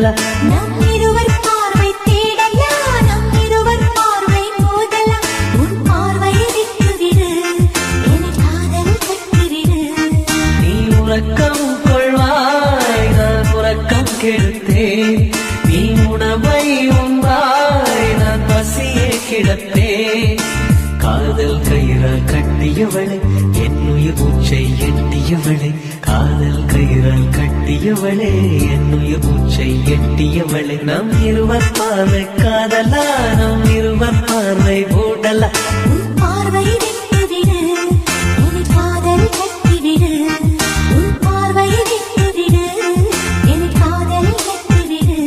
மூடலாம். நம் இருவர் பார்வை தேடலாம், நம் இருவர் பார்வை மோதலாம். உன் பார்வையை விட்டுவிடு, என்னை காதல் கட்டிவிடு. நீ உறக்கம் கொள்வாய், நான் உறக்கம் கெடுத்தேன். நீ உணவை உண்பாய், நான் பசியே கிடப்பேன். காதல் கயிறால் கட்டியவளை, என் உயிர் மூச்சை எட்டியவளை. காதல் கயிறால் கட்டியவளே, என் உயிர் மூச்சை எட்டியவளை. நம் இருவர் பார்வை காதலா, நம் இருவர் பார்வை மூடலா. உன் பார்வையை விட்டுவிடு, என்னை காதல் கட்டிவிடு. உன் பார்வையை விட்டுவிடு, என்னை காதல் கட்டிவிடு.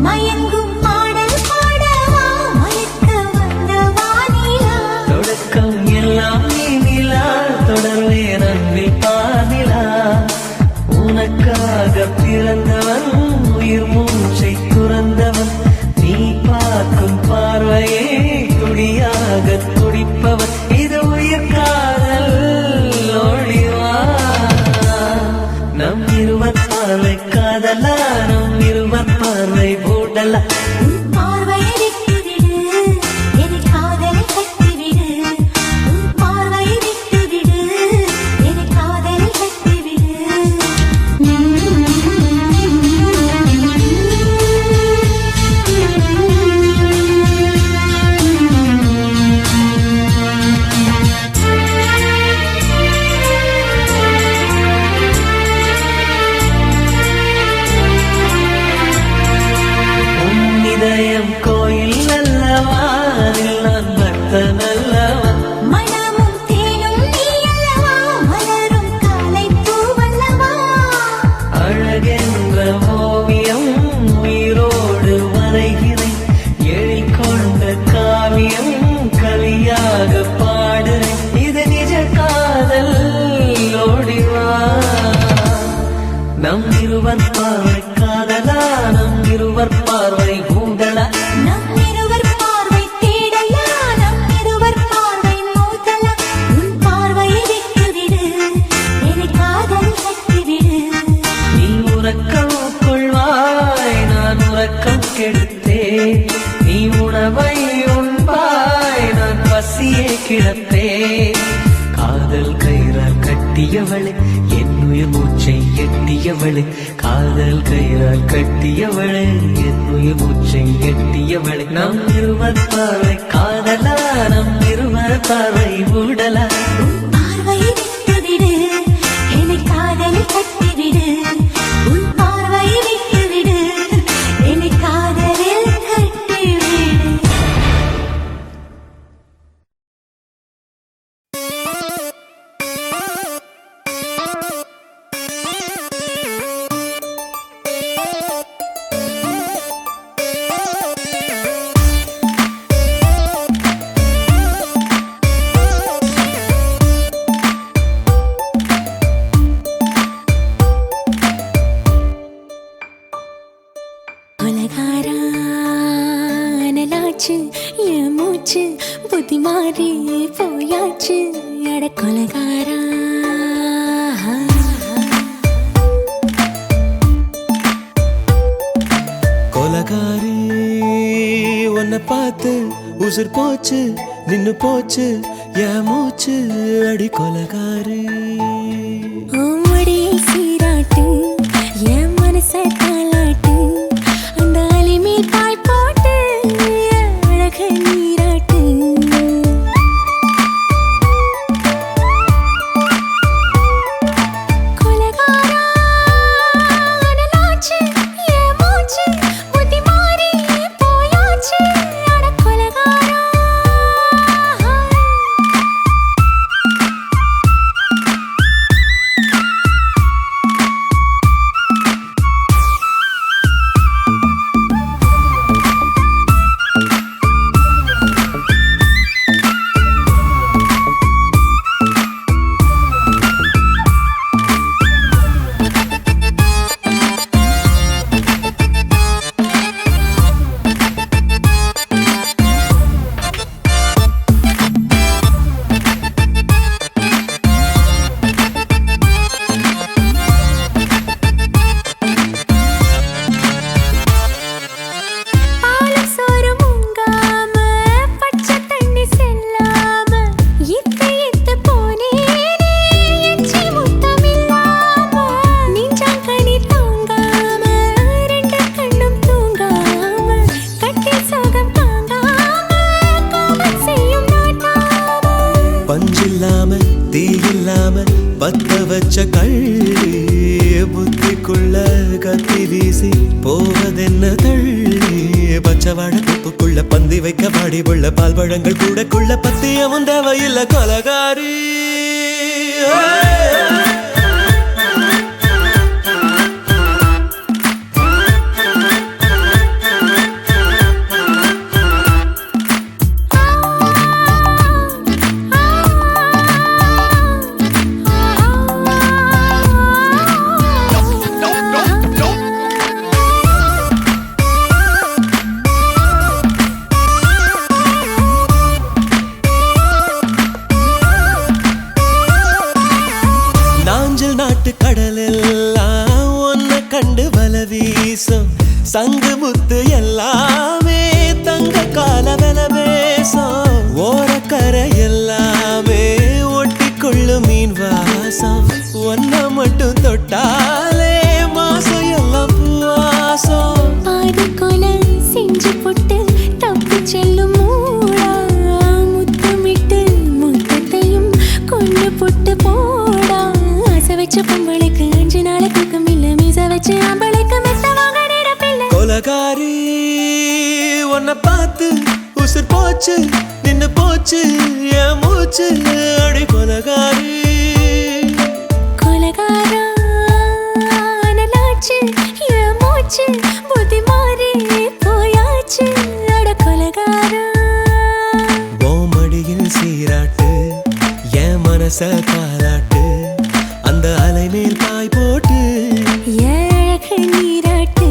மயங்கும் பாடல் பாடவா, மயக்க வந்த வானிலா. தொடக்கம் எல்லாம் நீ நிலா, தொடர்வேன் அன்பில் பாதிலா. உனக்காக பிறந்தவன், உயிர் மூச்சை துறந்தவன். நீ பார்க்கும் பார்வையே துடியாக துடிப்பவன். இது உயிர் காதல் ஒளிவா. நம் இருவர் பார்வை காதலா, நம் இருவர் பார்வை மூடலா. உன் பார்வையை விட்டுவிடு, என்னை காதலை கட்டிவிடு. உன் பார்வையை விட்டுவிடு, என்னை காதலை கட்டிவிடு. உன் இதயம் கோயில் அல்லவா, அதில் நான் பக்தன் அல்லவா. மனமும் தேனும் நீ அல்லவா, மலரும் காலை பூவல்லவா. அழகென்ற ஓவியம் உயிரோடு வரைகிறேன். எழில் கொண்ட காவியம் கலியாக பாடுறேன். இது நிஜ காதல் ஓடிவா. நம் இருவர் பார்வை காதலா, நம் இருவர் பார்வை மூடலா. நம் இருவர் பார்வை தேடலா, நம் இருவர் பார்வை மோதலா. உன் பார்வையை விட்டுவிடு, என்னை காதல் கட்டிவிடு. நீ உறக்கம் கொள்வாய், நான் உறக்கம் கெடுத்தேன். நீ உணவை உண்பாய், நான் பசியே கிடப்பேன். காதல் கயிறால் கட்டியவளை, என் உயிர் மூச்சை எட்டியவளை. காதல் கயிறால் கட்டியவளை, என் உயிர் மூச்சை எட்டியவளை. நம் இருவர் பார்வை காதலா, நம் இருவர் பார்வை மூடலா. உன் பார்வையை விட்டுவிடு, என்னை காதல் கட்டிவிடு. உன் பார்வையை விட்டுவிடு, என்னை காதலில் கட்டிவிடு. கொலகாரா அனலாச்சு, என் மூச்சு புத்தி மாறி போயாச்சு. அட கொலகாரா கொலகாரி உன்னை பார்த்து உசுர் போச்சு, நின்னு போச்சு என் மூச்சு. அடி கொலகாரி ஓமடியை சீராட்டு, என் மனசை தாளாட்டு. அந்த அலிமேல் பாய் போட்டு அழக நீராட்டு. கொலகாரா அனலாச்சு, என் மூச்சு இல்லாம தீ இல்லாம பத்த வச்ச கள்ளி புத்திக்குள்ள கத்தி வீசி போவதென்ன தள்ளி பச்சை வாழ தொப்புக்குள்ள பந்தி வைக்க பாடி உள்ள பால் பழங்கள் கூடக்குள்ள பத்தியமும் தேவையில்லை கொலகாரி கடலெல்லாம் ஒன்ன கண்டு வல வீசும் சங்கு முத்து எல்லாமே தங்க கால வெல பேசும் ஓரக்கரை எல்லாமே ஒட்டி கொள்ளும் மீன் வாசம் ஒன்ன மட்டும் தொட்டாலே மாசம் எல்லாம் பூவாசம் பாதி கொலை செஞ்சு போட்டு தப்பி செல்லும் மூடா முத்தமிட்டு முத்தத்தையும் கொண்டு போட்டு போடா வச்ச பொம்பளைக்கு 5 நாள் தூக்கம் இல்ல மீச வச்சு ஆம்பளைக்கு மெத்த வாங்க நேரப்பில்லை கொலகாரி உன்னை பார்த்து உசுர் போச்சு நின்னு போச்சு என் மூச்சு அடி கொலகாரி கொலகாரா நலாச்சு என் மூச்சு புத்தி மாறி போயாச்சு அட கொலகாரா மடியில் சீராட்டு என் மனச காலாட்டு அந்த அலை மேல் பாய் போட்டு ஏழக நீராட்டு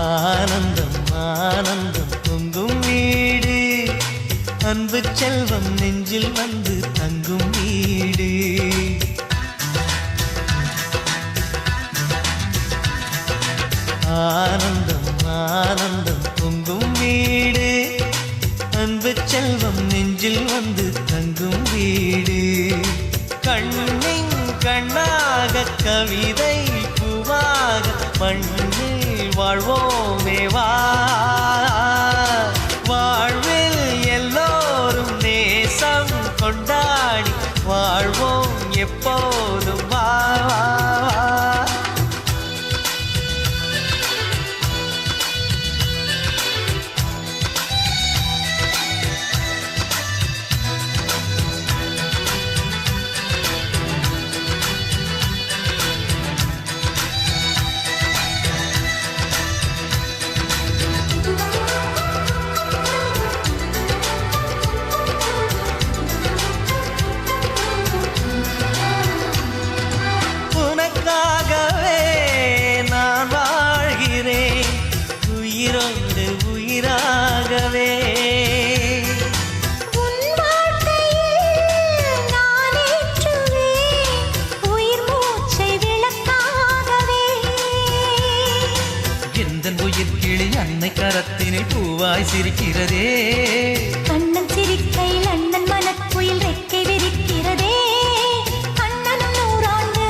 ஆனந்தம் ஆனந்தம் பொங்கும் வீடு அன்பு செல்வம் நெஞ்சில் வந்து தங்கும் வீடு ஆனந்தம் ஆனந்தம் பொங்கும் வீடு அன்பு செல்வம் நெஞ்சில் வந்து தங்கும் வீடு கண்ணின் கண்ணாக கவிதை பூவாக மண்ணில் வாழ்வோமே வா வாழ்வில் எல்லோரும் நேசம் கொண்டாடி வாழ்வோம் எப்போதும் வா உயிரோடு உயிராகவே உன் வாழ்க்கையில் நான் ஏற்றுவேன் உயிர் மூச்சை விளக்காகவே எந்தன் உயிர் கிளி அன்னை கரத்தினில் பூவாய் சிரிக்கிறதே கண்ணன் சிரிக்கையில் அண்ணன் மனக்குயில் ரெக்கை விரிக்கிறதே அண்ணனும் 100 ஆண்டு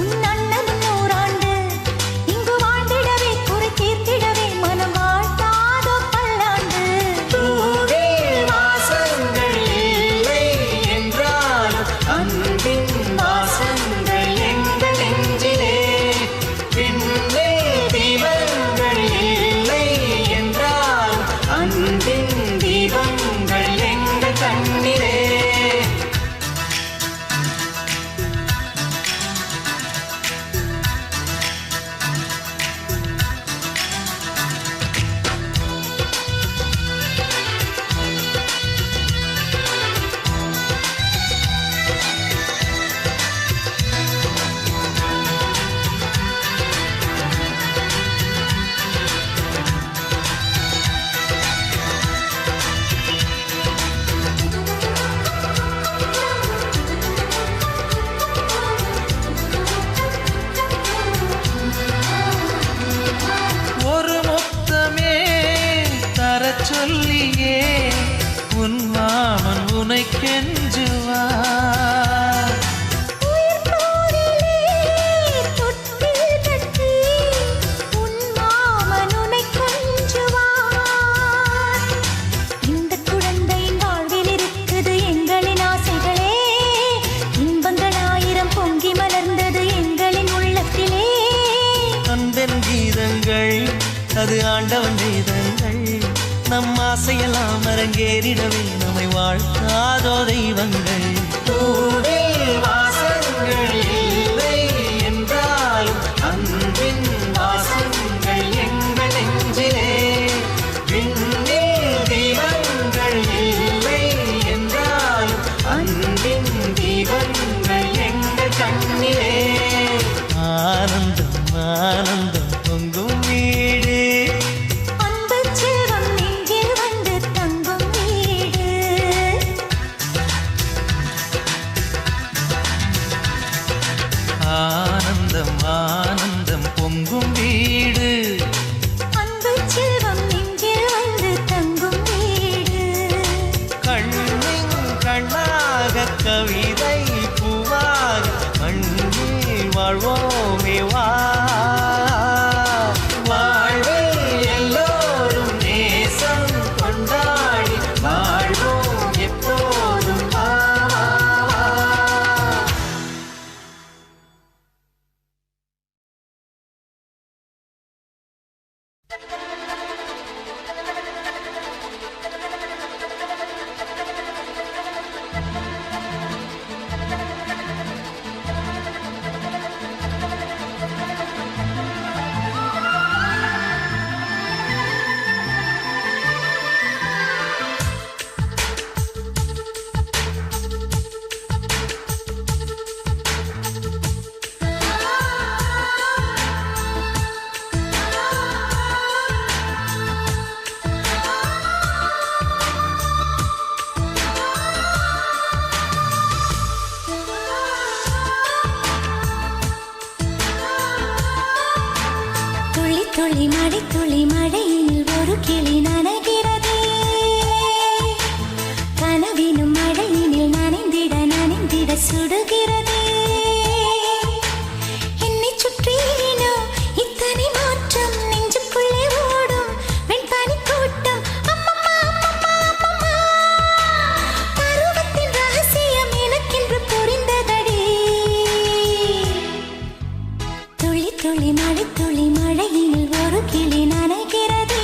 உன் அண்ணனும் 100 ஆண்டு இங்கு வாழ்ந்திடவே குறை தீர்த்திடவே மனம் வாழ்த்தாதோ பல்லாண்டு பூவில் வாசங்கள் இல்லை என்றாலும் அன்பின் வாசங்கள் எங்கள் நெஞ்சிலே பின்னே தீபங்கள் இல்லை என்றால் அன்பின் தீபம் அரங்கேறிடவே நம்மை வாழ்த்தாதோ தெய்வங்கள். பூவில் வாசங்கள் இல்லை என்றாலும் அன்பின் வாசங்கள் எங்கள் நெஞ்சிலே. விண்ணில் தீபங்கள் இல்லை என்றாலும் அன்பின் தீபங்கள் எங்கள் கண்ணிலே. ஆனந்தம் ஆனந்தம் பொங்கும் வீடு, அன்பு செல்வம் நெஞ்சில் வந்து தங்கும் வீடு. ஆனந்தம் ஆனந்தம் பொங்கும் வீடு, அன்பு செல்வம் நெஞ்சில் வந்து தங்கும் வீடு. கண்ணின் கண்ணாக கவிதை பூவாக மண்ணில் வாழ்வோமே வா. வாழ்வில் எல்லோரும் நேசம் கொண்டாடி வாழ்வோம் எப்போதும் வா. துளி துளி மழை துளி மழையில் ஒரு கிளி நனைகிறதே. கனவினும் மழையினில் நனைந்திட நனைந்திட சுடுகிறதே. என்னை சுற்றினோ இத்தனை மாற்றம், நெஞ்சுக்குள்ளே ஓடும் வெண்பனி கூட்டம். அம்மம்மா அம்மம்மா அம்மம்மா, பருவத்தின் ரகசியம் எனக்கென்று புரிந்ததடி. துளி துளி மழை துளி மழையினில் ஒரு கிளி நனைகிறதே.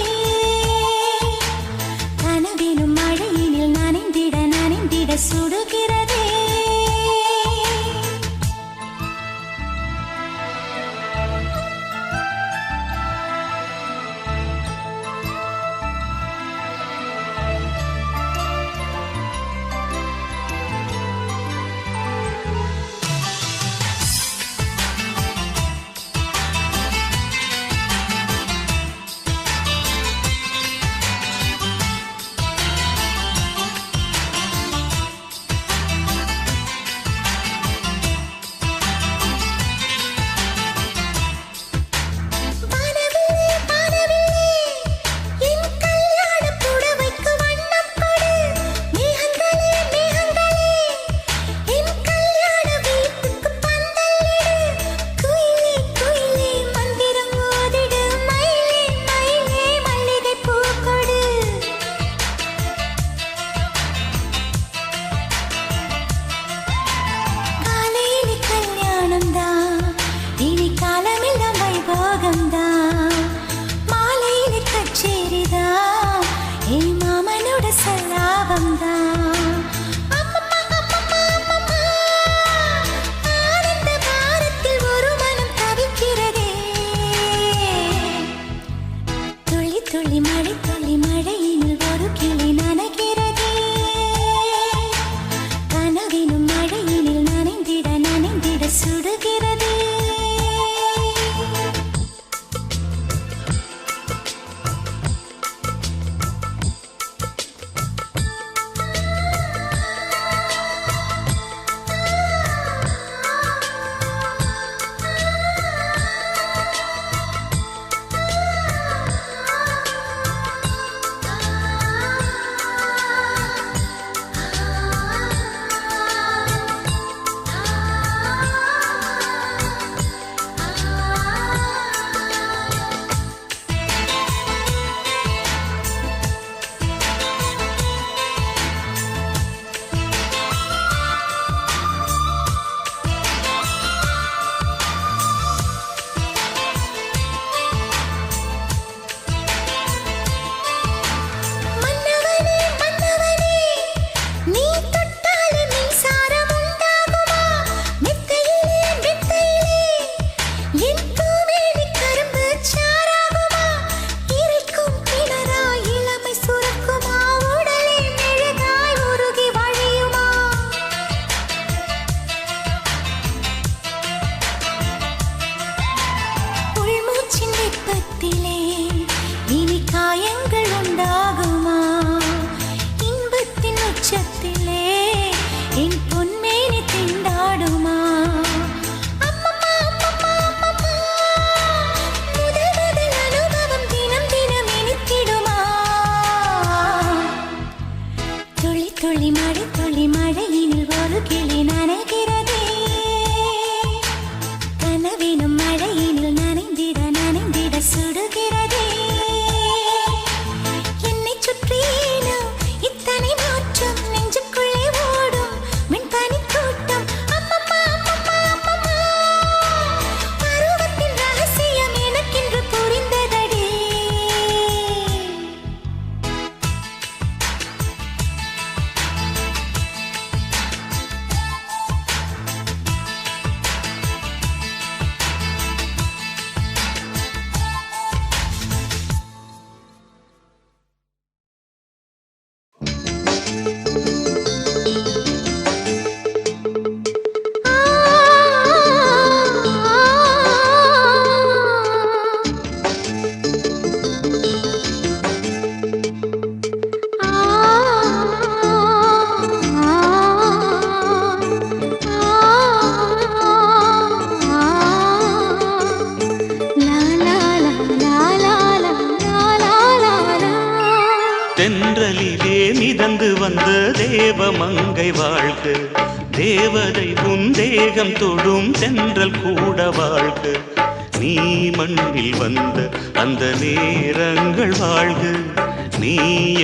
என் பொன்மேனி திண்டாடுமா அம்மம்மா அம்மம்மா அம்மம்மா முதல் முதல் அனுபவம் தினம் தினம் இனித்திடுமா துளி துளி மழையினில் ஒரு கிளி நனைகிறதே கனவினும் மழையினில் நனைந்திட நனைந்திட சுடுகிறதே என்னை சுற்றியேனோ இத்தனை மாற்றம் நெஞ்சுக்குள்ளே ஓடும் மின்பனி கூட்டம் அம்மம்மா அம்மம்மா அம்மம்மா பருவத்தின் ரகசியம் எனக்கென்று புரிந்ததடே தென்றலிலே மிதந்து வந்த தேவமங்கை வாழ்க தேவதை உன் தேகம் தொடும் தென்றல் கூட வாழ்க நீ மண்ணில் வந்த அந்த நேரங்கள் வாழ்க நீ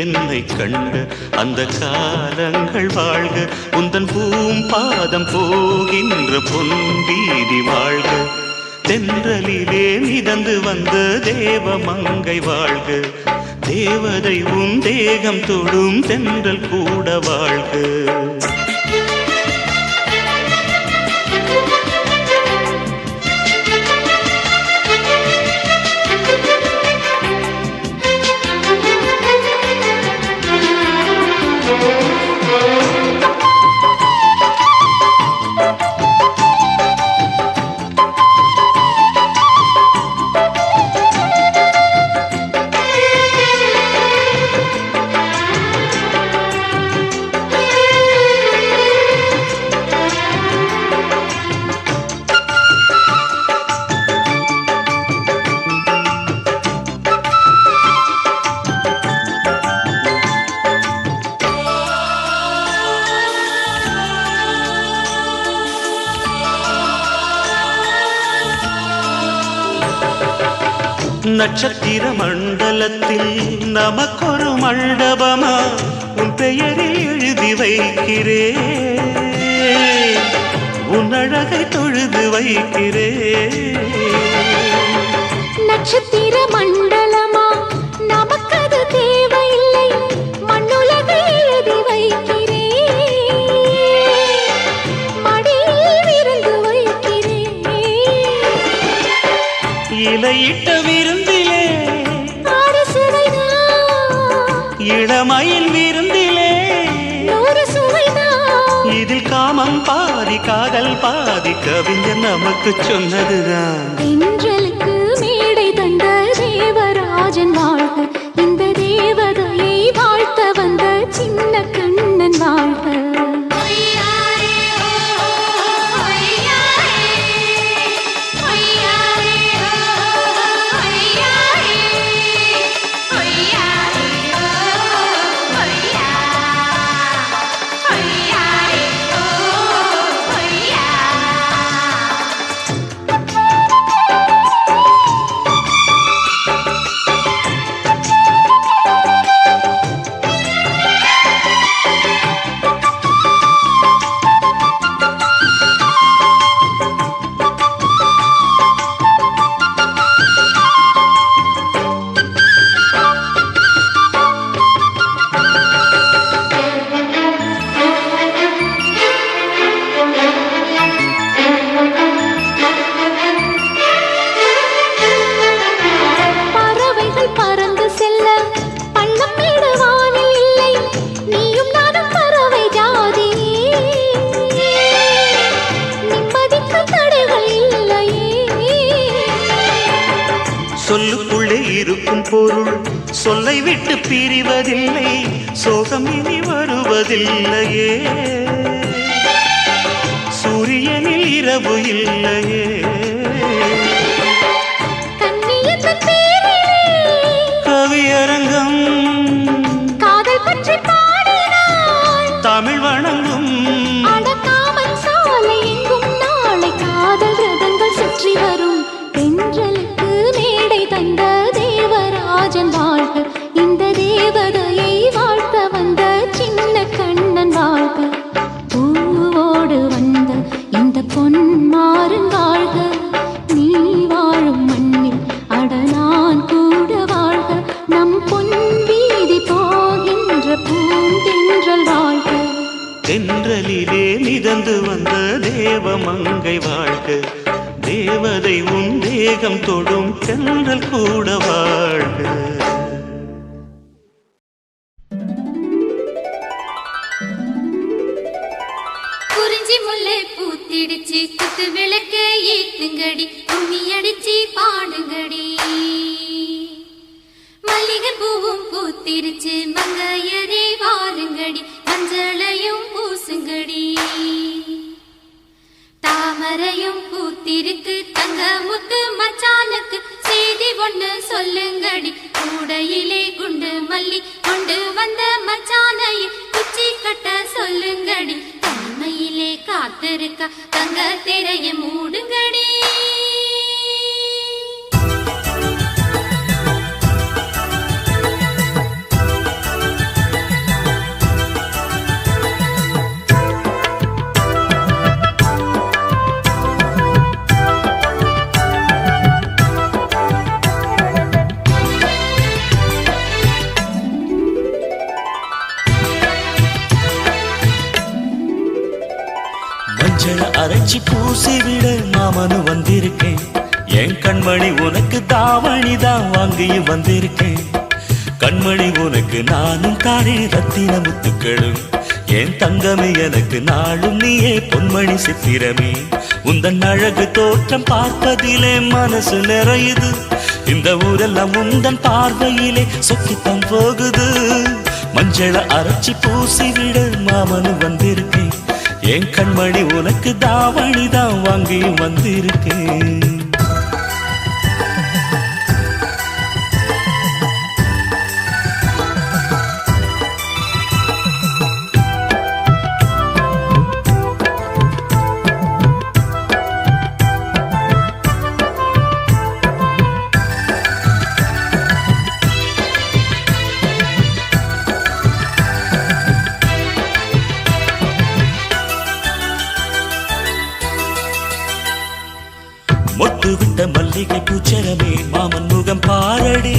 என்னை கண்ட அந்த காலங்கள் வாழ்க உந்தன் பூம்பாதம் போகின்ற பொன் வீதி வாழ்க தென்றலிலே மிதந்து வந்த தேவமங்கை வாழ்க தேவதை உன் தேகம் தொடும் தென்றல் கூட வாழ்க நட்சத்திர மண்டலத்தில் நமக்கொரு மண்டபமா உன் பெயரில் எழுதி வைக்கிறேன் உன் அழகை தொழுது வைக்கிறேன் நட்சத்திர மண்டலமா நமக்கது தேவையில்லை மண்ணுலகை எழுதி வைக்கிறேன் மடியில் விருந்து வைக்கிறேன் இலையிட்ட விருந்திலே இளமயில் விருந்திலே இதில் காமம் பாதி காதல் பாதி கவிஞர் நமக்கு சொன்னதுதான் தென்றலுக்கு மேடை தந்த தேவராஜன் வாழ்க இந்த தேவதையை வாழ்த்த வந்த சின்ன கண்ணன் வாழ்க சொல்லுக்குள்ளே இருக்கும் பொருள் சொல்லை விட்டு பிரிவதில்லை சோகம் இனி வருவதில்லையே இரவு இல்லையே. கண்ணியத்தின் பேரிலே கவியரங்கம் காதல் பற்றி பாடினாள். தமிழ் வணங்கும் அடக்காமல் சாலை எங்கும் நாளை காதல் ரதங்கள் சுற்றி வரும். தென்றலுக்கு மேடை தந்த தேவராஜன் வாழ்க, இந்த தேவதையை வாழ்த்த வந்த சின்ன கண்ணன் வாழ்க. பூவோடு வந்த இந்த பொன்மாறன் வாழ்க, நீ வாழும் மண்ணில் அட நான் கூட வாழ்க. நம் பொன் வீதி போகின்ற பூந்தென்றல் வாழ்க. தென்றலிலே மிதந்து வந்த தேவமங்கை வாழ்க, தேவதை உன் தேகம் தொடும் தென்றல் கூட வாழ்க. குறிஞ்சி முல்லை பூத்திடுச்சு குத்து விளக்க ஏத்துங்கடி, கும்மி அடிச்சு பாடுங்கடி. மல்லிகை பூவும் பூத்திருச்சு மங்கையரே வாருங்கடி, மஞ்சளையும் பூசுங்கடி. தாமரையும் பூத்திருக்கு தங்க முத்து மச்சானுக்கு செய்தி ஒண்ணு சொல்லுங்கடி. கூடையிலே குண்டு மல்லி கொண்டு வந்த மச்சானையை குச்சி கட்ட சொல்லுங்கடி. தனிமையிலே காத்திருக்க தங்க திரையை மூடுங்கடி. அரைச்சி பூசி விட மாமனு வந்திருக்கேன். என் கண்மணி உனக்கு தாவணி தான் வாங்கியும் வந்திருக்கேன். கண்மணி உனக்கு நானும் தானே ரத்தின முத்துக்களும். என் தங்கமே எனக்கு நாளும் நீயே பொன்மணி சித்திரமே. உந்தன் அழகு தோற்றம் பார்ப்பதிலே மனசு நிறையுது. இந்த ஊரெல்லாம் உந்தன் பார்வையிலே சொக்கித்தான் போகுது. மஞ்சள அரைச்சி பூசி விட மாமனு வந்திருக்கேன். என் கண்மணி உனக்கு தாவணி தான் வாங்கியும் வந்திருக்கேன். மொட்டு விட்ட மல்லிகை பூச்சரமே மாமன் முகம் பாரடி.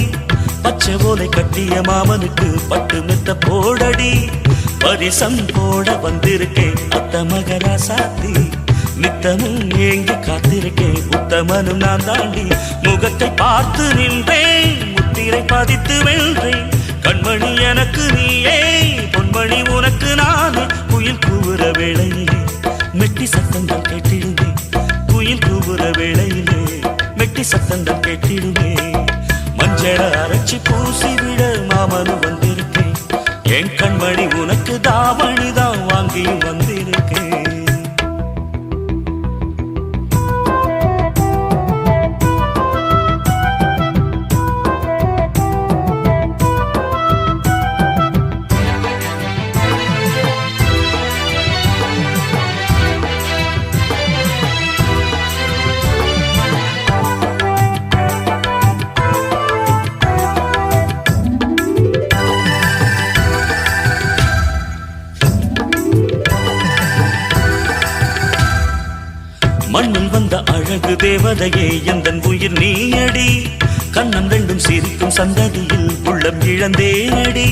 பச்சை ஓலை கட்டிய மாமனுக்கு பட்டு மெத்த போடடி. பரிசம் போட வந்திருக்கேன் அத்த மகராசாத்தி. நித்தமும் ஏங்கி காத்திருக்கேன் உத்தமனும் நான் தாண்டி. முகத்தை பார்த்து நின்றேன் முத்திரை பதித்து வென்றேன். கண்மணி எனக்கு நீயே பொன்மணி உனக்கு நானே. குயில் கூவுற வேளையிலே மெட்டி சத்தங்கள் கேட்டிடுவே. குயில் கூவுற வேளையிலே மெட்டி சத்தங்கள் கேட்டிடுவே. மஞ்சள அரைச்சி பூசி விட மாமனு வந்திருக்கேன். என் கண்மணி உனக்கு தாவணி தான் வாங்கியும் வந்திருக்கேன். மண்ணில் வந்த அழகு தேவதையே எந்தன் உயிர் நீயடி. கண்ணம் ரெண்டும் சிரிக்கும் சந்ததியில் உள்ளம் இழந்தேனடி.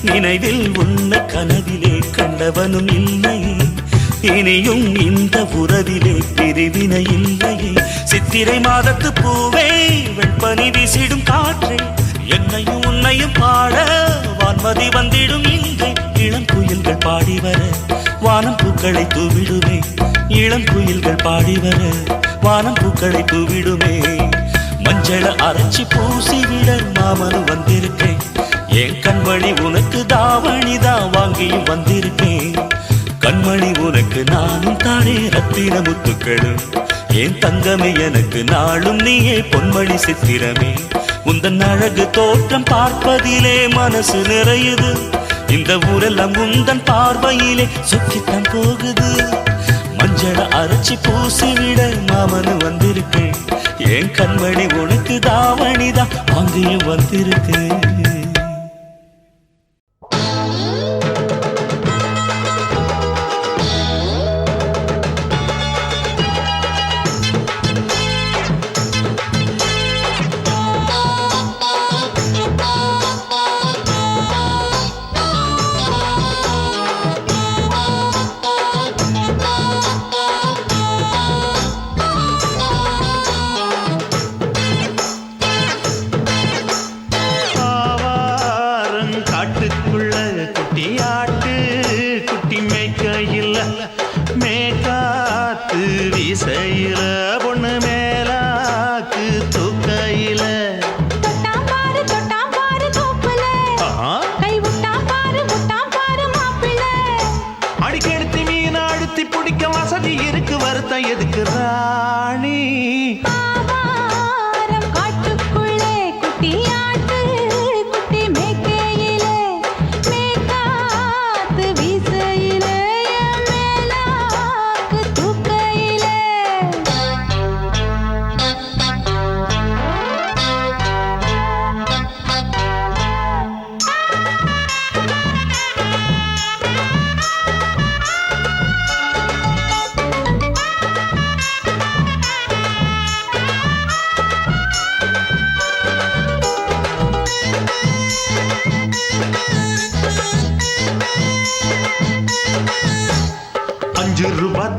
நினைவில் உன்னை கனவிலே கண்டவனும் இல்லையே. இனியும் இந்த உறவிலே பிரிவினை இல்லையே. சித்திரை மாதத்து பூவே வெண்பனி வீசிடும் காற்றே. என்னையும் உன்னையும் பாட வான்மதி வந்திடும் இங்கே. இளம் குயில்கள் பாடி வர வானம் பூக்களை தூவிடுமே. இளம் குயில்கள் பாடி வர வானம் பூக்களை தூவிடுமே. மஞ்சள அரைச்சி பூசி விட மாமனு வந்திருக்கேன். என் கண்மணி உனக்கு தாவணி தான் வாங்கியும் வந்திருக்கேன். கண் கண்மணி உனக்கு நானும் தானே ரத்தின முத்துக்களும் என் தங்கமே எனக்கு நாளும் நீயே பொன்மணி சித்திரமே உந்தன் அழகு தோற்றம் பார்ப்பதிலே மனசு நிறையுது இந்த ஊரெல்லாம் உந்தன் பார்வையிலே சுற்றித்தான் போகுது மஞ்சள அரைச்சி பூசிவிட மாமனு வந்திருக்கேன் என் கண்மணி உனக்கு தாவணிதான் வாங்கியும் வந்திருக்கேன்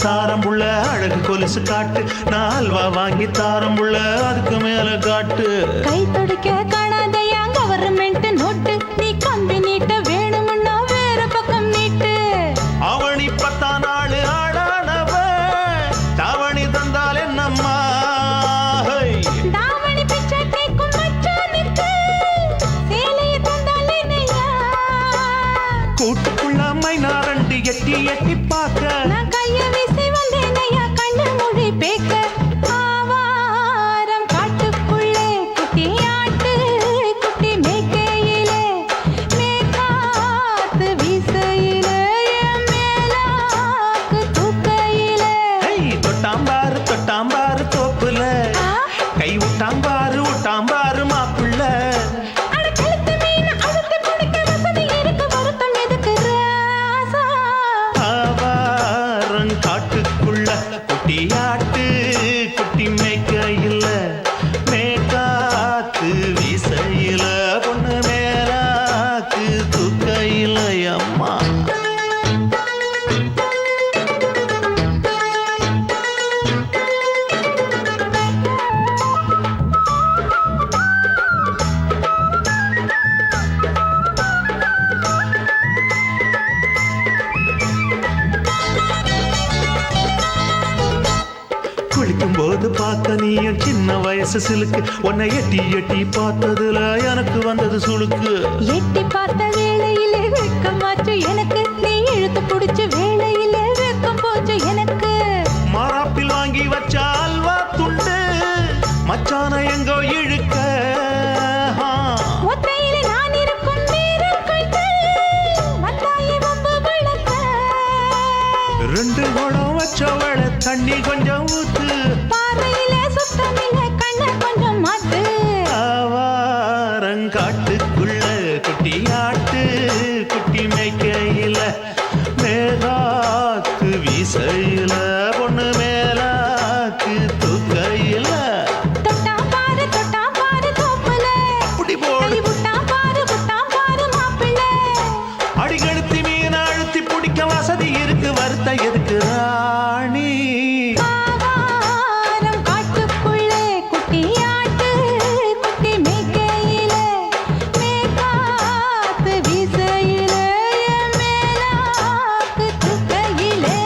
தாரம்புள்ள அழகு கொலுசு காட்டு நால்வா வாங்கி தாரம்புள்ள அதுக்கு மேல காட்டு கை தொடிக்க காணாதையா கவர்மெண்ட் நோட்டு நீ கம்பி நீட்ட வேணும்னா வேற பக்கம் நீட்டு அவனி 10 நாள் ஆடானவ தாவணி தந்தால் என்னம்மா தாவணி பிச்சை கேக்கும் மச்சானுக்கு சேலையை தந்தால் என்னையா கூட்டுக்குள்ள மைனாரண்டி எட்டி எட்டி பார்க்க நான் கைய வீசி வந்தேனையா கண்ணு மொழி பேக்க ஆவாரம் காட்டுக்குள்ளே குட்டி ஆட்டு குட்டி மேய்க்கையிலே மேற்காத்து வீசையிலே என் மேலாக்கு தூக்கையிலே தொட்டாம்பாரு தோப்புல கை விட்டாம்பாரு மாப்புள்ள குட்டியாட்டு குட்டி மேய்க்கையில மேற்காத்து வீசையில பொண்ணு மேலாக்கு தூக்கையில அம்மா குளிக்கும்போது பார்க்க நீயும் சின்ன வயசு சிலுக்கு உன்னை எட்டி எட்டி பார்த்ததுல எனக்கு வந்தது சுளுக்கு எட்டி பார்த்த வேளையிலே வெட்கமாச்சு எனக்கு நீ இழுத்து பிடிச்ச வேளையிலே வெட்கம் போச்சு எனக்கு மாறாப்பில் வாங்கி வச்ச அல்வா துண்டு மச்சான எங்கோ இழுக்க ஒத்தையிலே நான் இருக்கும் நேரம் கண்டு வந்தாயே வம்பு விளக்க 2 குடம் வச்சவள தண்ணி கொஞ்சம் ஊத்து பார்வையிலே சுத்தமில்லை கண்ண கொஞ்சம் மாத்து ஆவாரங்காட்டுக்குள்ள குட்டியாட்டு குட்டி மேய்க்கையில மேலாக்கு வீசையில பொண்ணு மேலாக்கு தூக்கையில தொட்டாம் பாரு தோப்புல அப்படி போடு விட்டாம் பாரு மாப்பிள்ளை அடிகழுத்தி மீன் அழுத்தி பிடிக்க வசதி இருக்கு வருத்த எதுக்கு ராணி ஆவாரம் காட்டுக்குள்ளே குட்டி ஆட்டு குட்டி மேய்க்கையிலே மேற்காத்து வீசையிலே என் மேலாக்கு தூக்கையிலே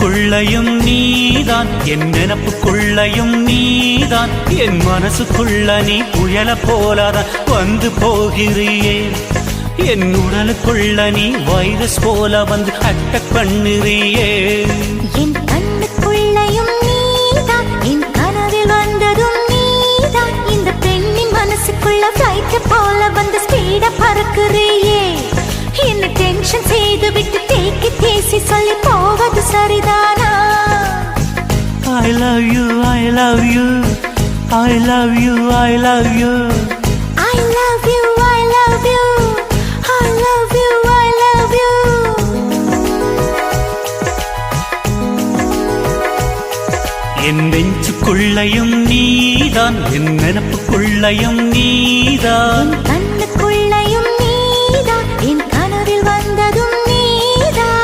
கண்ணுக்குள்ளையும் நீதான், என் நினப்புக்குள்ளையும் நீதான், என் மனசுக்குள்ள நீ புயல போலாதான் வந்து போகிறியே. என் உடலுக்குள்ள நீ வைரஸ் போல வந்து அட்டாக் பண்ணுறியே. என் கண்ணுக்குள்ளையும் நீதான், என் கனவில் வந்ததும் நீதான், இந்த பெண்ணின் மனசுக்குள்ள ஃப்ளைட் போல வந்து ஸ்பீட பறக்குறியே. என்ன டென்ஷன் செய்து விட்டு தேக்கி தேசி சொல்லி போவது சரிதானா? I love you, I love you, I love you, I love you. I love you, I love you, I love you, I love you. என் நெஞ்சுக்குள்ளையும் நீதான், என் நினப்புக்குள்ளையும் நீதான், என் கண்ணுக்குள்ளையும் நீதான், என் கனவில் வந்ததும் நீதான்.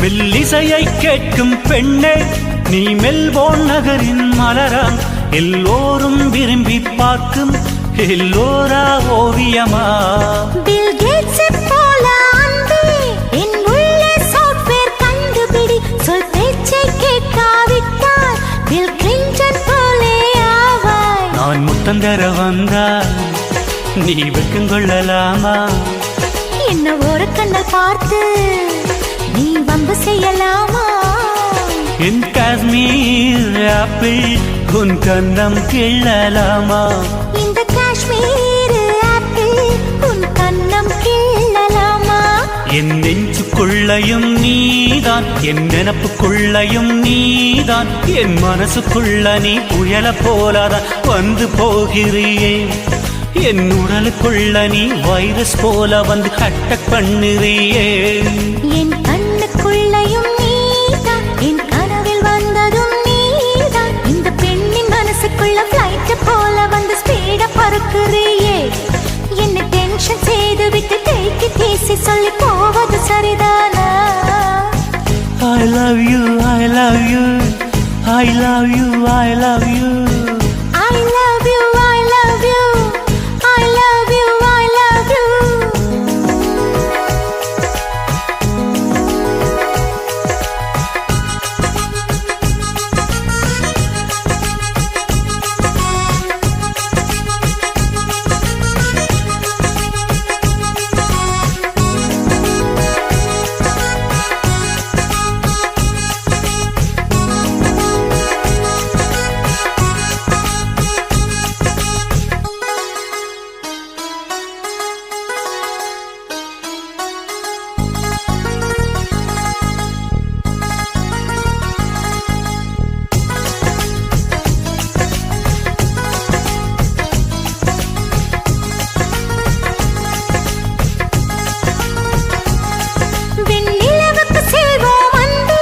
மெல்லிசையை கேட்கும் பெண்ணே, நீ மெல்போர்ன் நகரின் மலராம், எல்லோரும் விரும்பி பார்க்கும் எல்லோரா ஓவியமா. பில் கேட்ஸ் போல அன்பே, என் உள்ளே சாஃப்ட்வேர் கண்டுபிடி, சொல் பேச்சை கேட்காவிட்டால் பில் கிளின்டன் போலே ஆவாய். நான் முத்தம் தர வந்தால் நீ வெக்கம் கொள்ளலாமா? என்ன ஒரு கண்ணல் பார்த்து நீ வம்பு செய்யலாமா? என் காஷ்மீர் ஆப்பிள் உன் கண்ணம் கிள்ளலாமா? இந்த காஷ்மீர் ஆப்பிள் உன் கண்ணம் கிள்ளலாமா? என் நெஞ்சுக்குள்ளையும் நீதான், என் நினப்புக்குள்ளையும் நீதான், என் மனசுக்குள்ள நீ புயல போலாதான் வந்து போகிறியே. என் உடலுக்குள்ள நீ வைரஸ் போல வந்து அட்டாக் பண்ணுறியே. என் கண்ணுக்குள்ளையும் நீதான், என் கனவில் வந்ததும் நீதான், இந்த பெண்ணின் மனசுக்குள்ள ஃப்ளைட் போல வந்து ஸ்பீட பறக்குறியே. என்ன டென்ஷன் செய்து விட்டு தேக்கி தேசி சொல்லி போவது சரிதானா? I love you, I love you, I love you, I love you. I love you, I love you, I love you, I love you. விண்ணிலவுக்கு செல்வோம் அன்பே,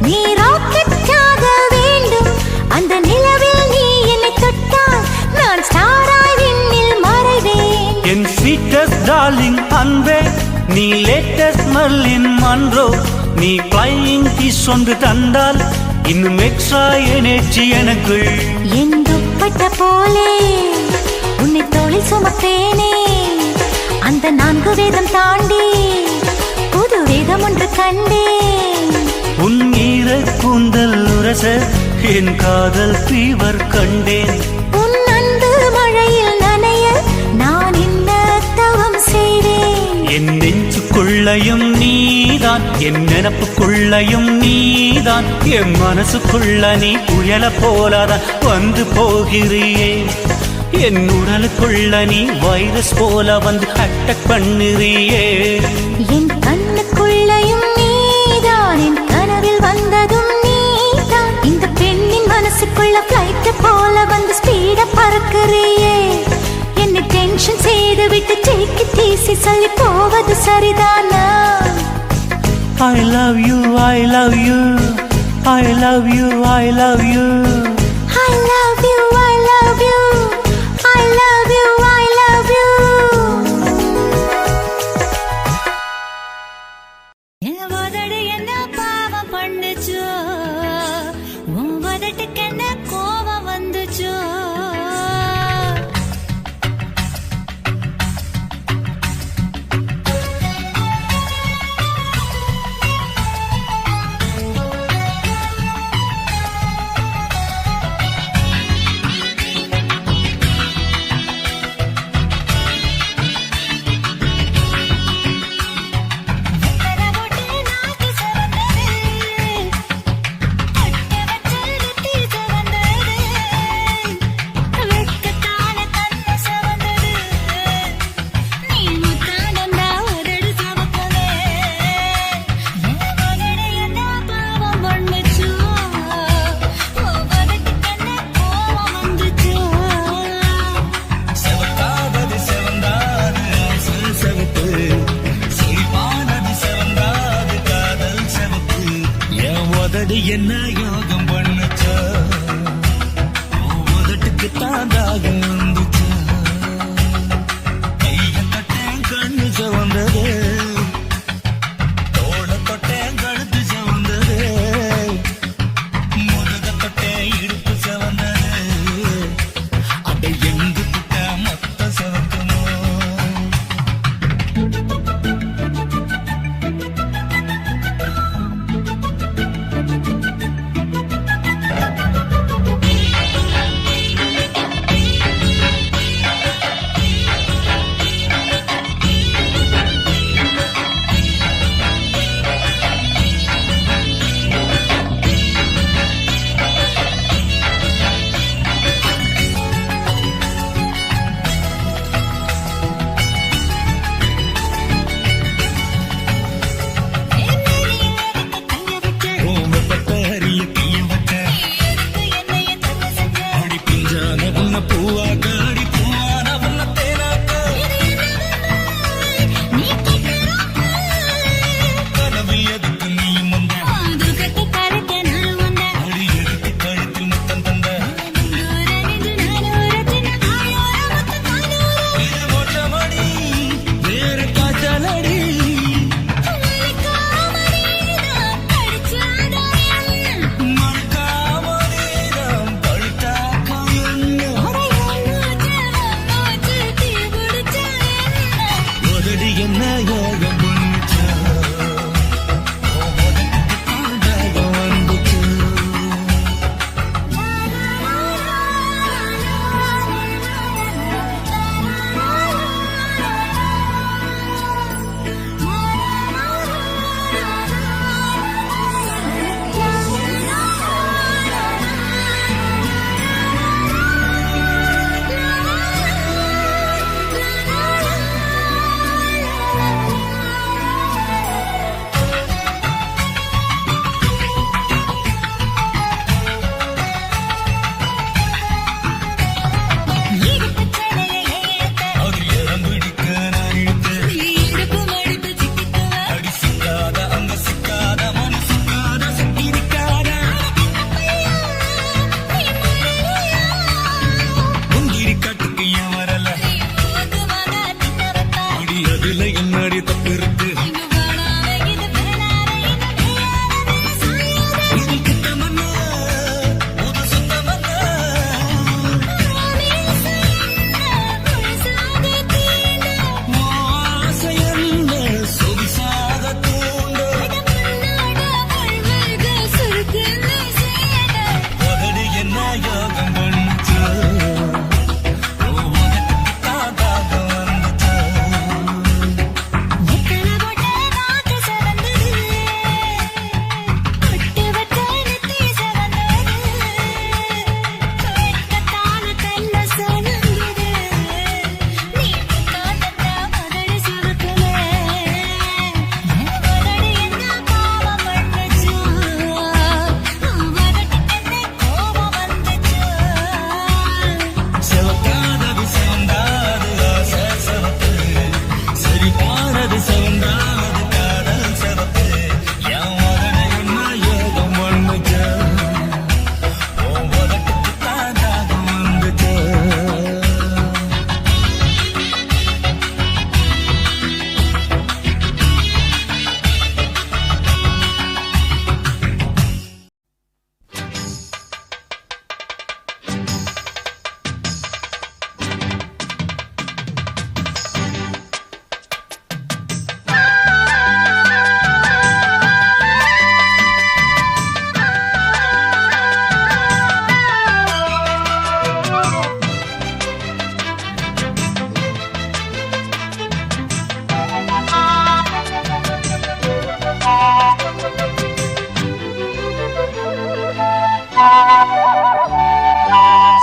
நீ ராக்கெட்டாக வேண்டும். அந்த நிலவில் நீ என்னை தொட்டால் நான் ஸ்டாராய் விண்ணில் மறைவேன். என் ஸ்வீட்டஸ்ட் டார்லிங் அன்பே, நீ லேட்டஸ்ட் மர்லின் மன்றோ, நீ ஃப்ளையிங் கிஸ் ஒன்று தந்தால் இன்னும் எக்ஸ்ட்ரா எனர்ஜி எனக்குள். என் துப்பட்ட போலே உன்னை தோளில் சுமப்பேனே, அந்த 4 வேதம் தாண்டி புது வேதம் ஒன்று கண்டேன். உன் ஈர கூந்தல் உரச என் காதல் ஃபீவர் கண்டேன். உன் அன்பு மழையில் நனைய நான் என்ன தவம் செய்வேன். என் நெஞ்சுக்குள்ளையும் நீதான், என் நினப்புக்குள்ளையும் நீதான், என் மனசுக்குள்ள நீ புயல போலாதான் வந்து போகிறியே. என் உடலுக்குள்ள நீ வைரஸ் போல வந்து அட்டாக் பண்ணுறியே. என் கண்ணுக்குள்ளையும் நீதான், என் கனவில் வந்ததும் நீதான், இந்த பெண்ணின் மனசுக்குள்ள ஃப்ளைட் போல வந்து ஸ்பீட பறக்குறியே. என்ன டென்ஷன் செய்து விட்டு தேக்கி தேசி சொல்லி போவது சரிதானா? I love you, I love you, I love you, I love you. I love you, I யோகம் பண்ணுச்சா உதட்டுக்கு தாண்டாகும் வந்துச்சா கைய தொட்டேன் கண்ணு சவந்தது தோள தொட்டேன் கழுத்து சவந்தது முதுக தொட்டேன் இடுப்பு சவந்தது அதை எங்கு புட்டா மொத்த சவக்குமோ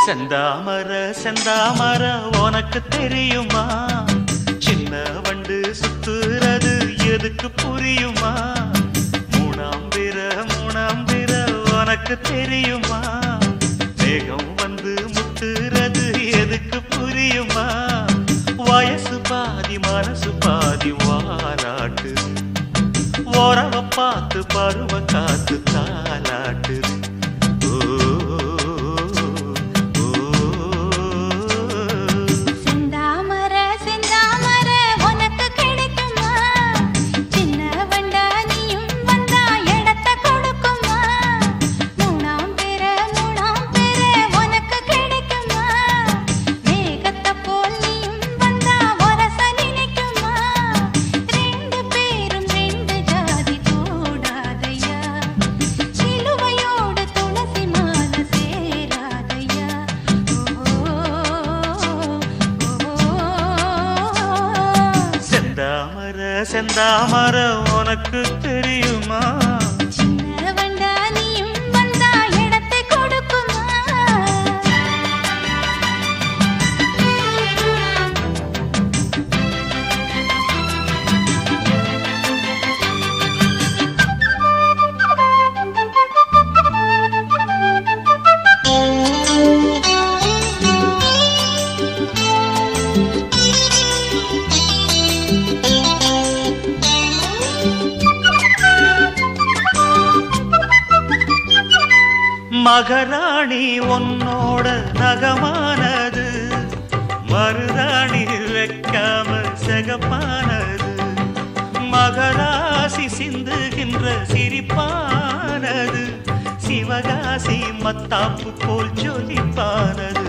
செந்தாமர செந்தாமர உனக்கு தெரியுமா? சின்ன வண்டு சுத்துறது எதுக்கு புரியுமா? மூணாம் பிற உனக்கு தெரியுமா? மேகம் வந்து முட்டுறது எதுக்கு புரியுமா? வயசு பாதி மனசு பாதி வாலாட்டு, உறவ பார்த்து பருவ காத்து தாலாட்டுது. செந்தாமர உனக்கு தெரியுமா? சின்ன வண்டா நீயும் வந்தா இடத்தை கொடுக்குமா? மகராணி உன்னோட நகமானது, மருதாணி வைக்காம செகப்பானது, மகராசி சிந்துகின்ற சிரிப்பானது, சிவகாசி மத்தாப்பு போல் ஜொலிப்பானது.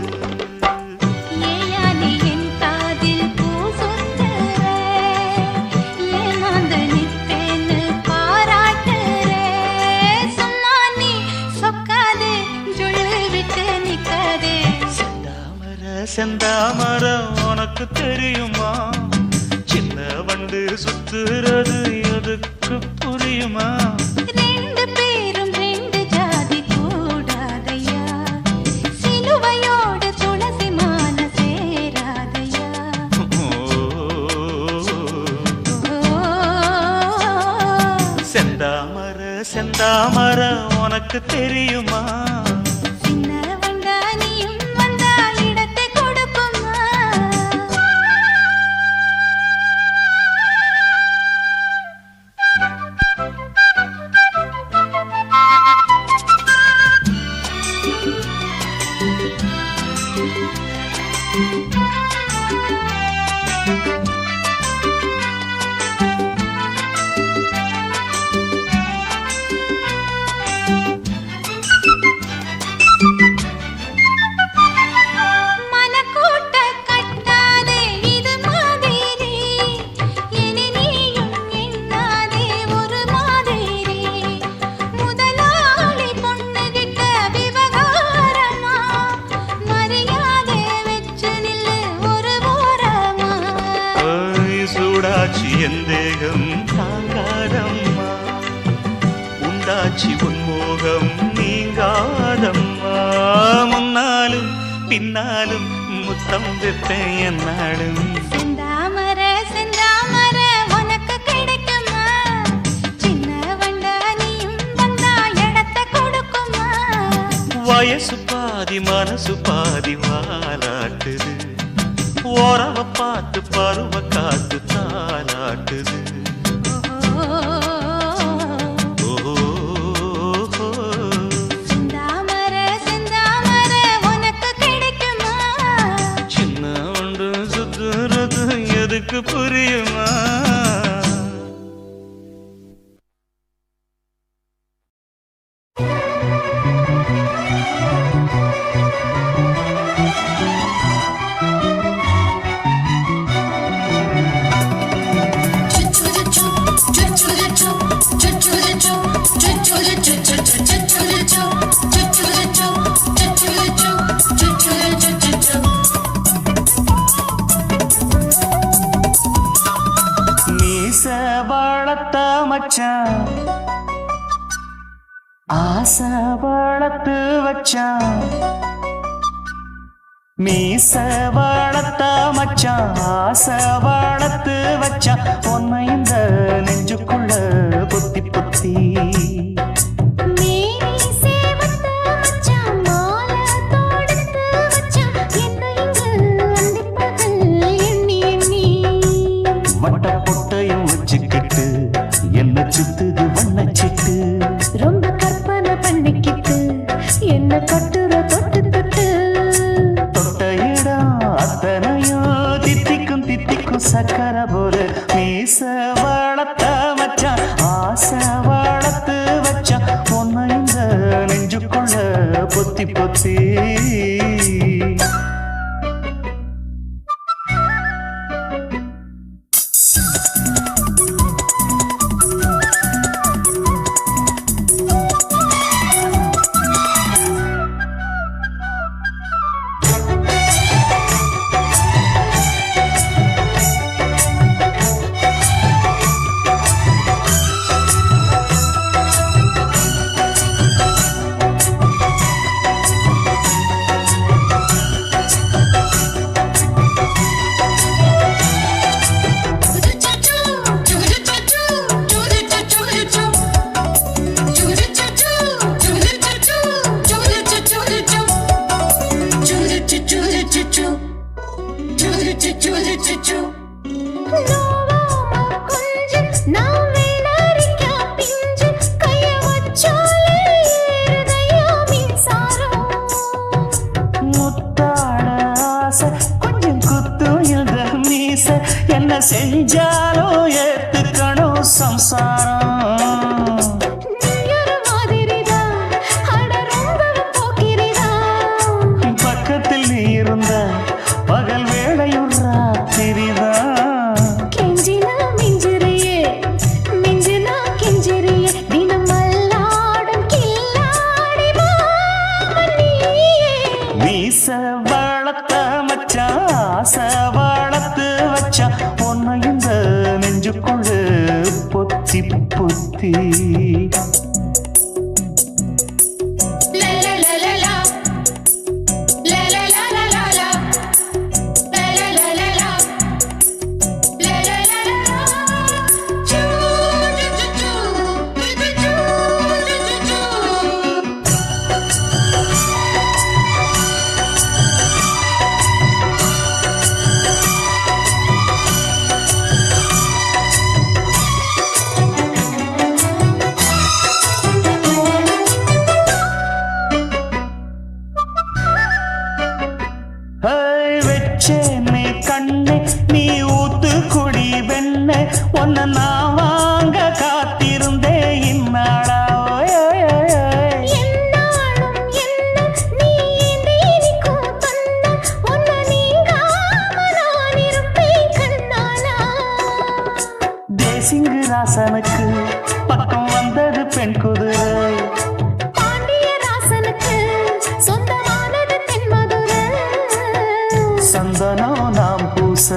ஏயானி என் காதில் பூ சொந்தர, ஏமாந்து நிற்பேன்னு பாராட்டுற. சொன்னா நீ சொக்காதே, ஜொல்லு விட்டு நிக்காதே. செந்தாமர செந்தாமர உனக்கு தெரியுமா? சின்ன வண்டு சுத்துறது எதுக்கு புரியுமா? ரெண்டு பேரும் ரெண்டு ஜாதி கூடாதையா, சிலுவையோடு துளசி மாலை சேராதையா. செந்தாமர செந்தாமர உனக்கு தெரியுமா? சின்ன வண்டா நீயும் வந்தா இடத்தை கொடுக்குமா? மனக்கூட்ட கட்டாதே இது மாதிரி, இனி நீயும் எண்ணாதே ஒரு மாதிரி. முதலாளி பொண்ணுகிட்ட விவகாரமா, மரியாதை வச்சு நில்லு ஒரு ஓரமா. சூடாச்சி என் தேகம் தாங்காதம்மா, உண்டாச்சி உன்மோகம் நீங்காதம்மா. முன்னாலும் பின்னாலும் முத்தம் வைப்பேன் என்னாலும். செந்தாமர செந்தாமர உனக்கு கிடைக்குமா? சின்ன வண்டா நீயும் வந்தா இடத்தை கொடுக்குமா? வயசு பாதி மனசு பாதி வாலாட்டுது, ஓரவ பார்த்து பருவ காத்து தாலாட்டுது. செந்தாமர செந்தாமர உனக்கு கிடைக்குமா? சின்ன ஒன்று சுத்துறது எதுக்கு புரியுமா? மீச வளர்த்த மச்சான், ஆசை வளர்த்து வச்சான். மீச வளர்த்த மச்சான், ஆசை வளர்த்து வச்சான். உன்னை இந்த நெஞ்சுக்குள்ள பொத்தி பொத்தி. மேனி சேவத்த மச்சான், மாலை தொடுத்து வச்சான். என்னை இங்கு அந்திப்பகல் எண்ணி எண்ணி. வட்ட பொட்டையும் வச்சுக்கிட்டு என்ன சுத்துது வண்ணச்சிட்டு. ரொம்ப கற்பனை பண்ணிக்கிட்டு என்ன கட்டுற தொட்டு தொட்டு. தொட்ட இடம் அத்தனையும் தித்திக்கும் தித்திக்கும் சக்கரை போல. மீச வளர்த்த மச்சான், ஆசை வளர்த்து வச்சான். உன்னை இந்த நெஞ்சுக்குள்ள பொத்தி பொத்தி. வளர்த்த மச்சான் ஆசை வளர்த்து வச்சான் உன்னை இந்த நெஞ்சுக்குள்ள பொத்தி பொத்தி வெச்சேனே கண்ணே நீ ஊத்து குடி வெண்ண உன்னை நான் வாங்க காத்திருந்தே இந்நாளா தேசிங்கு ராசனுக்கு பக்கம் வந்தது பெண் குதிரை சந்தனம் நாம் பூச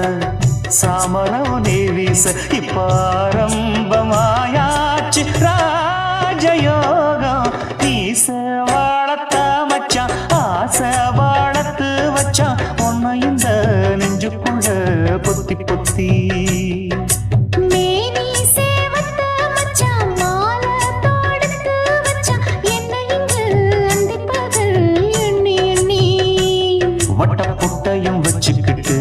சாமரம் நீ வீச இப்பாரம்பமாயாச்சு ராஜயோகம் நீச வாழத்த மச்சான் ஆசை வாழத்து வச்சான் உன்னை இந்த நெஞ்சுக்குள்ள பொத்தி பொத்தி வட்டப்புட்டையும் வச்சுக்கிட்டு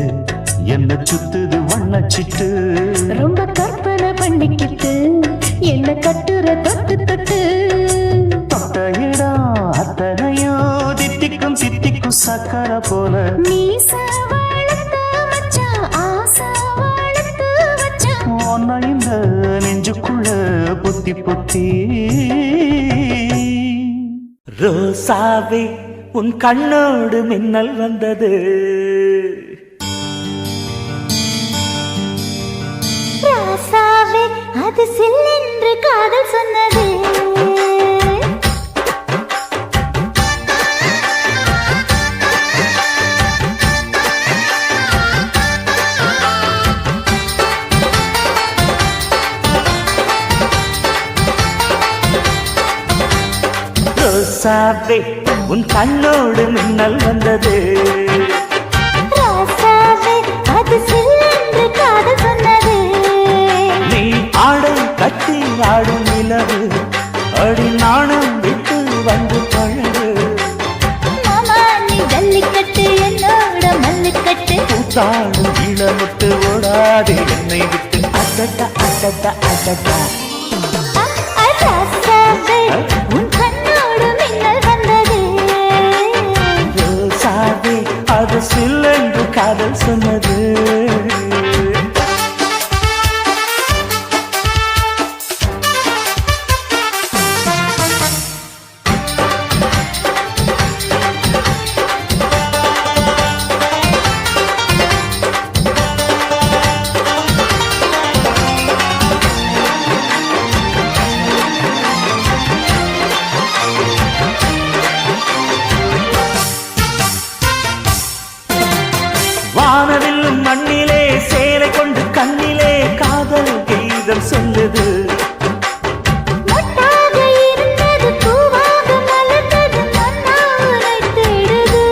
என்ன சுத்துது வண்ணச்சிட்டு ரொம்ப கற்பனை பண்ணிக்கிட்டு என்ன கட்டுற தொட்டு தொட்டு தொட்ட இடம் அத்தனையும் தித்திக்கும் தித்திக்கும் சக்கரை போல உன்னை இந்த நெஞ்சுக்குள்ள பொத்தி பொத்தி ரோசாவே உன் கண்ணோடு மின்னல் வந்தது ராசாவே அது சில்லென்று காதல் சொன்னது ரோசாவே உன் கண்ணோடு மின்னல் வந்தது ராசாவே அது சில்லென்று காதல் சொன்னது நீ ஆடை கட்டி ஆடும் நிலவு அடி நாணம் விட்டு வந்து பழகு மாமா நீ ஜல்லிக்கட்டு என்னோட மல்லுக்கட்டு கூத்தாடும் இளமுட்டு ஓடாதே என்னை விட்டு அடடா அடடா அடடா ராசாவே உன் கண்ணோடு மின்னல் வந்தது ரோசாவே அது சில்லென்று காதல் சொன்னது வானவில்லும் மண்ணிலே சேலை கொண்டு கண்ணிலே காதல் கீதம் சொல்லுது மொட்டாக இருந்தது பூவாக மலர்ந்தது மன்னாரை தேடுது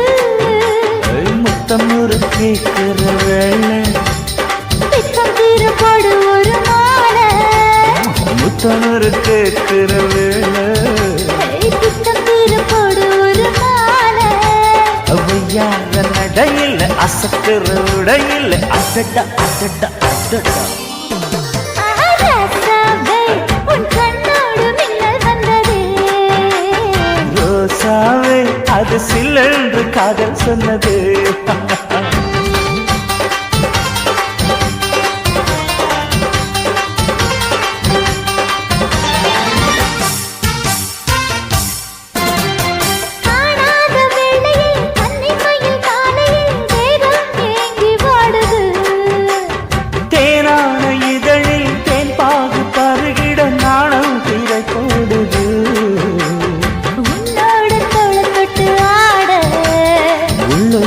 முத்தம் ஒரு கேட்கிற வேளை பித்தம் தீரப்படு ஒரு மாலை முத்தம் ஒரு கேட்கிற வேளை பித்தம் தீரப்படு ஒரு மாலை அவையார நடையில் அசக்கிற உடையில் அடடா அடடா அடடா ராசாவே உன் கண்ணோடு மின்னல் வந்தது ரோசாவே அது சில்லென்று காதல் சொன்னது காணாத வேளையில் கன்னிமையில் காலையில் வேகம் ஏங்கி வாடுது தேனான இதழில் தேன் பாகு பருகிட நாணம் திரை போடுது உன்னோடு தோள தொட்டு ஆட உள்ள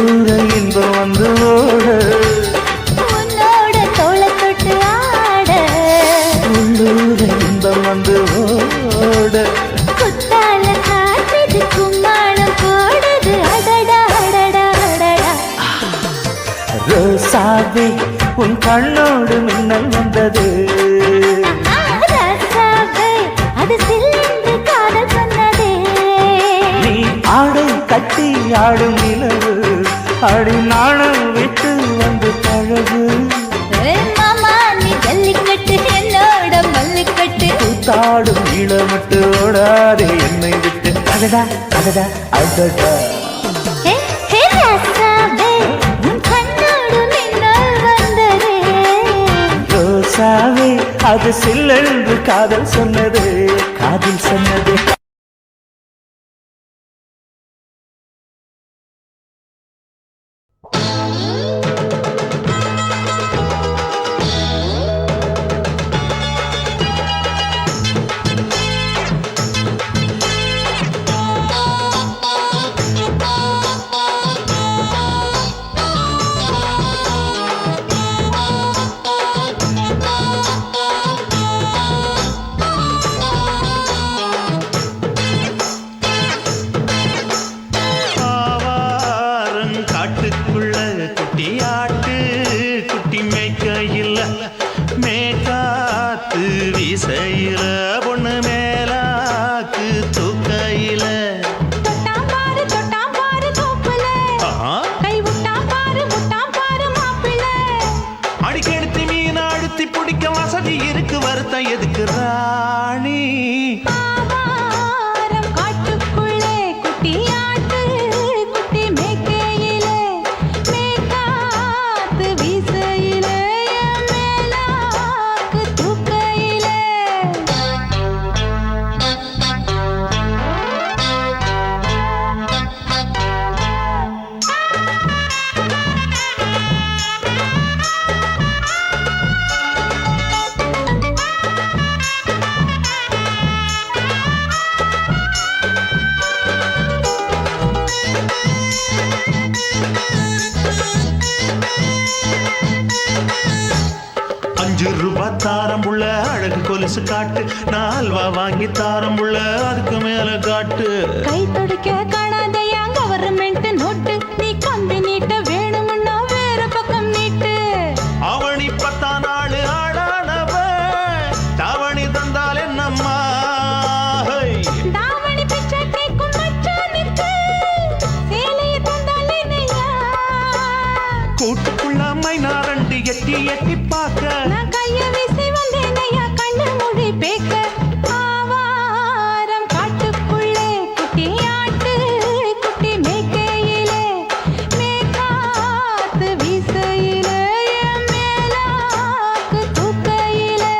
உன் கண்ணோடு மின்னல் வந்தது. ராசாவே, அது சில்லென்று காதல் சொன்னதே. நீ ஆடை கட்டி ஆடும் நிலவு, அடி நாணம் விட்டு வந்து பழகு. மாமா நீ ஜல்லிக்கட்டு என்னோட மல்லிக்கட்டு. கூத்தாடும் இளமட்டு ஓடாதே என்னை விட்டு. அடடா அடடா அடடா. ஹே ஹே ராசாவே, உன் கண்ணோடு மின்னல் வந்ததே. ரோசாவே, அது சில்லென்று காதல் சொன்னது, காதல் சொன்னது. காட்டுக்குள்ள குட்டியாட்டு குட்டி மேய்க்கையில் மேக்காத்து வீசையில பொண்ணு மேலாக்கு தூக்கையில தொட்டாம் பாரு தோப்புல, கை விட்டாம் பாரு மாப்பிள்ளை. அடிக்கெடுத்து மீன் அழுத்தி பிடிக்க வசதி இருக்கு, வருத்தம் எதுக்கு ராணி? ஆவாரம் காட்டுக்குள்ளே குட்டியாட்டு குட்டி மேய்க்கையிலே, மேய்க்காத்து வீசையிலே, என் மேலாக்கு தூக்கையிலே. ₹5 தாரம் புள்ள அழகு கொலுசு காட்டு, நான் அல்வா வாங்கி தாரம் புள்ள அதுக்கு மேல காட்டு. கை துடிக்க காணாதையா கவர்மெண்ட் நோட்டு, நீ கம்பி நீட்ட வேணும்னா வேற பக்கம் நீட்டு. அவனி 10 நாள் ஆடானவ தாவணி தந்தால் என்னம்மா? தாவணி பிச்சை கேக்கும் மச்சானுக்கு சேலையை தந்தாலே நெய்யா. கூட்டுக்குள்ள மைனாரண்டு எட்டி எட்டி பார்க்க, நான் கைய வீசி வந்தேன் ஐயா கண்ணு மொழி பேக்க. ஆவாரம் காட்டுக்குள்ளே குட்டியாட்டு குட்டி மேய்க்கையிலே, மேய்க்காத்து வீசையிலே, என் மேலாக்கு தூக்கையிலே.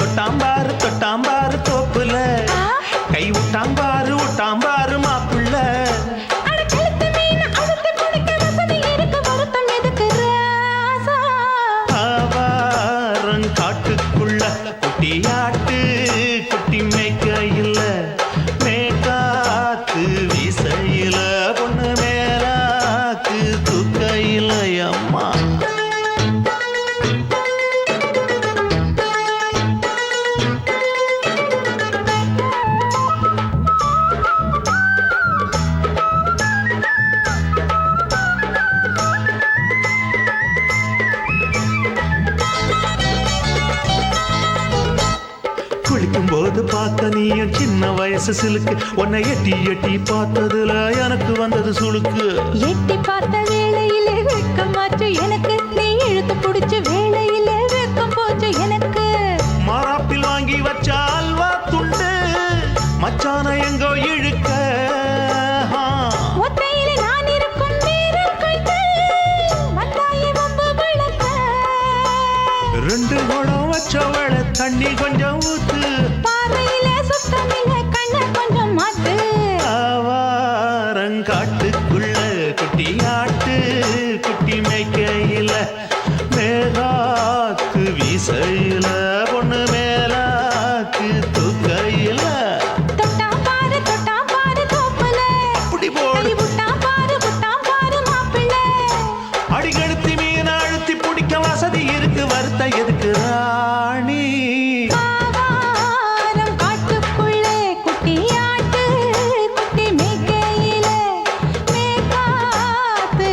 தொட்டாம்பாரு தோப்புல, கை விட்டாம்பாரு மாப்பிள்ள. அட கழுத்து மீன் அழுத்து பிடிக்க வசதி இருக்கு, வருத்தம் எதுக்கு ராசா? ஆவாரம் காட்டுக்குள்ள குட்டியாட்டு குட்டி மேய்க்கையில், மேக்காத்து வீசையில பொண்ணு மேலாக்கு தூக்கையில் அம்மா. குளிக்கும் போது பார்த்த நீயும் சின்ன வயசு சிலுக்கு, உன்னை எட்டி எட்டி பார்த்ததுல எனக்கு வந்தது சுளுக்கு. எட்டி பார்த்த வேளையிலே வெட்கமாச்சு எனக்கு, நீ இழுத்து பிடிச்ச வேளையிலே வெட்கம் போச்சு எனக்கு. மாறாப்பில் வாங்கி வச்ச அல்வா துண்டு மச்சான எங்கோ இழுக்க. ஒத்தையிலே நான் இருக்கும் நேரம் கண்டு வந்தாயே வம்பு விளக்க. 2 குடம் வச்சவள தண்ணி கொஞ்சம் ஊத்து, பார்வையிலே சுத்தமில்லை கண்ண கொஞ்சம் மாத்து. ஆவாரங்காட்டுக்குள்ள குட்டியாட்டு குட்டி மேய்க்கையில, மேலாக்கு வீசையில பொண்ணு மேலாக்கு தூக்கையில. தொட்டாம் பாரு தோப்புல, அப்படி போடு. கை விட்டாம் பாரு மாப்பிள்ளை. அடிக்கெடுத்து மீன் அழுத்தி பிடிக்க வசதி இருக்கு, வருத்தம் எதுக்கு ராணி? ஆவாரம் காட்டுக்குள்ளே குட்டியாட்டு குட்டி மேய்க்கையிலே, மேய்க்காத்து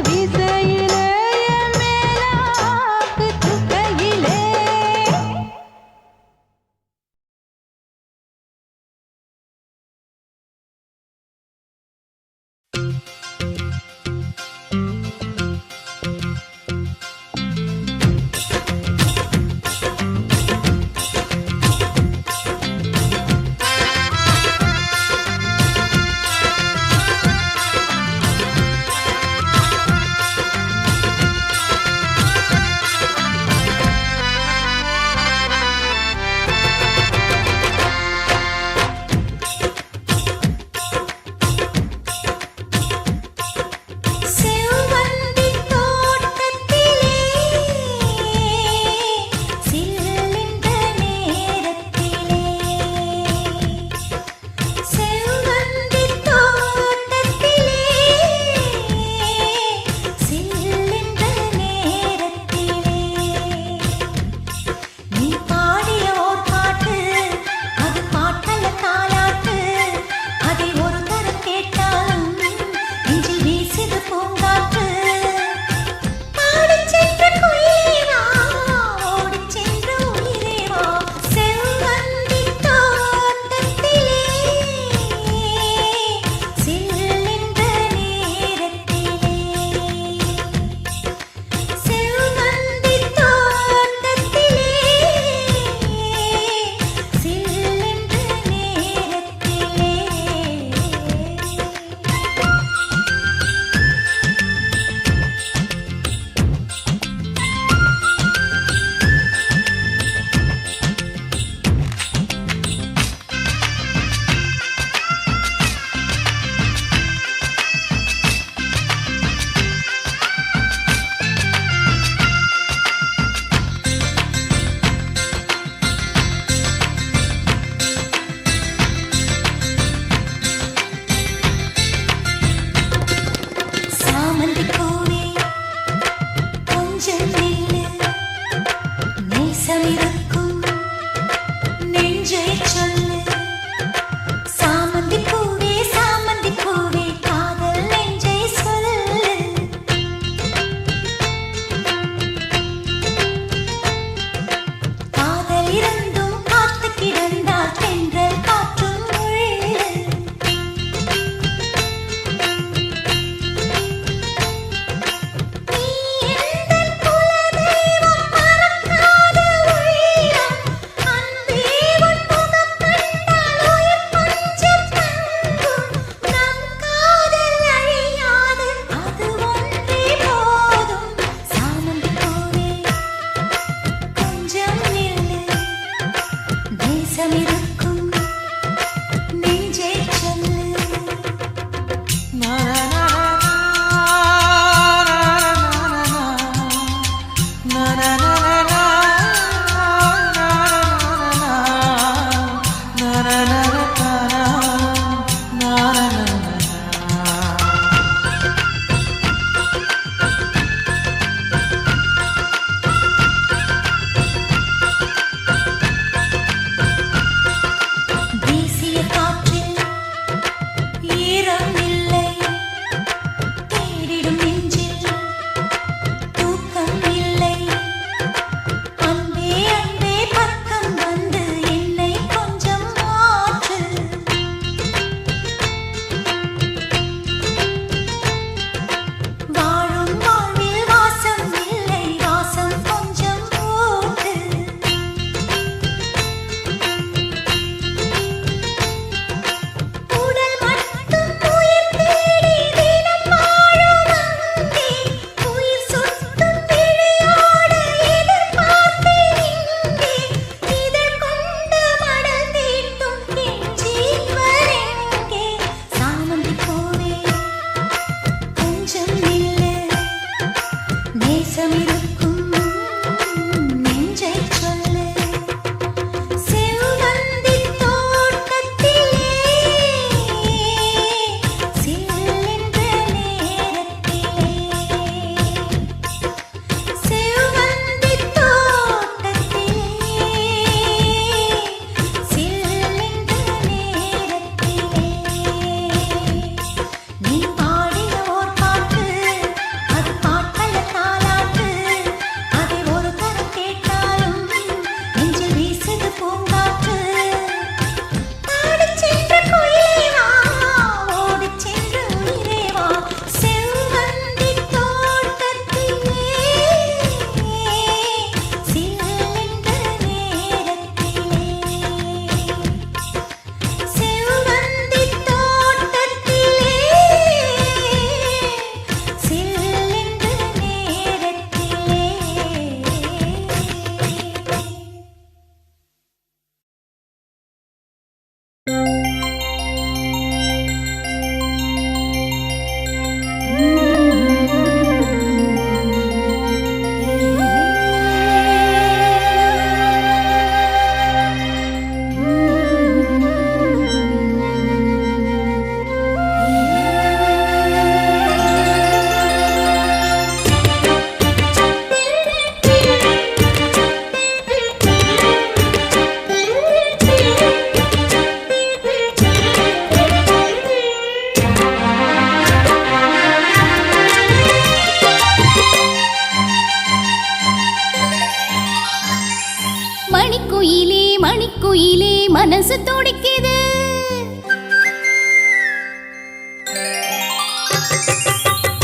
மனசு துடிக்குது.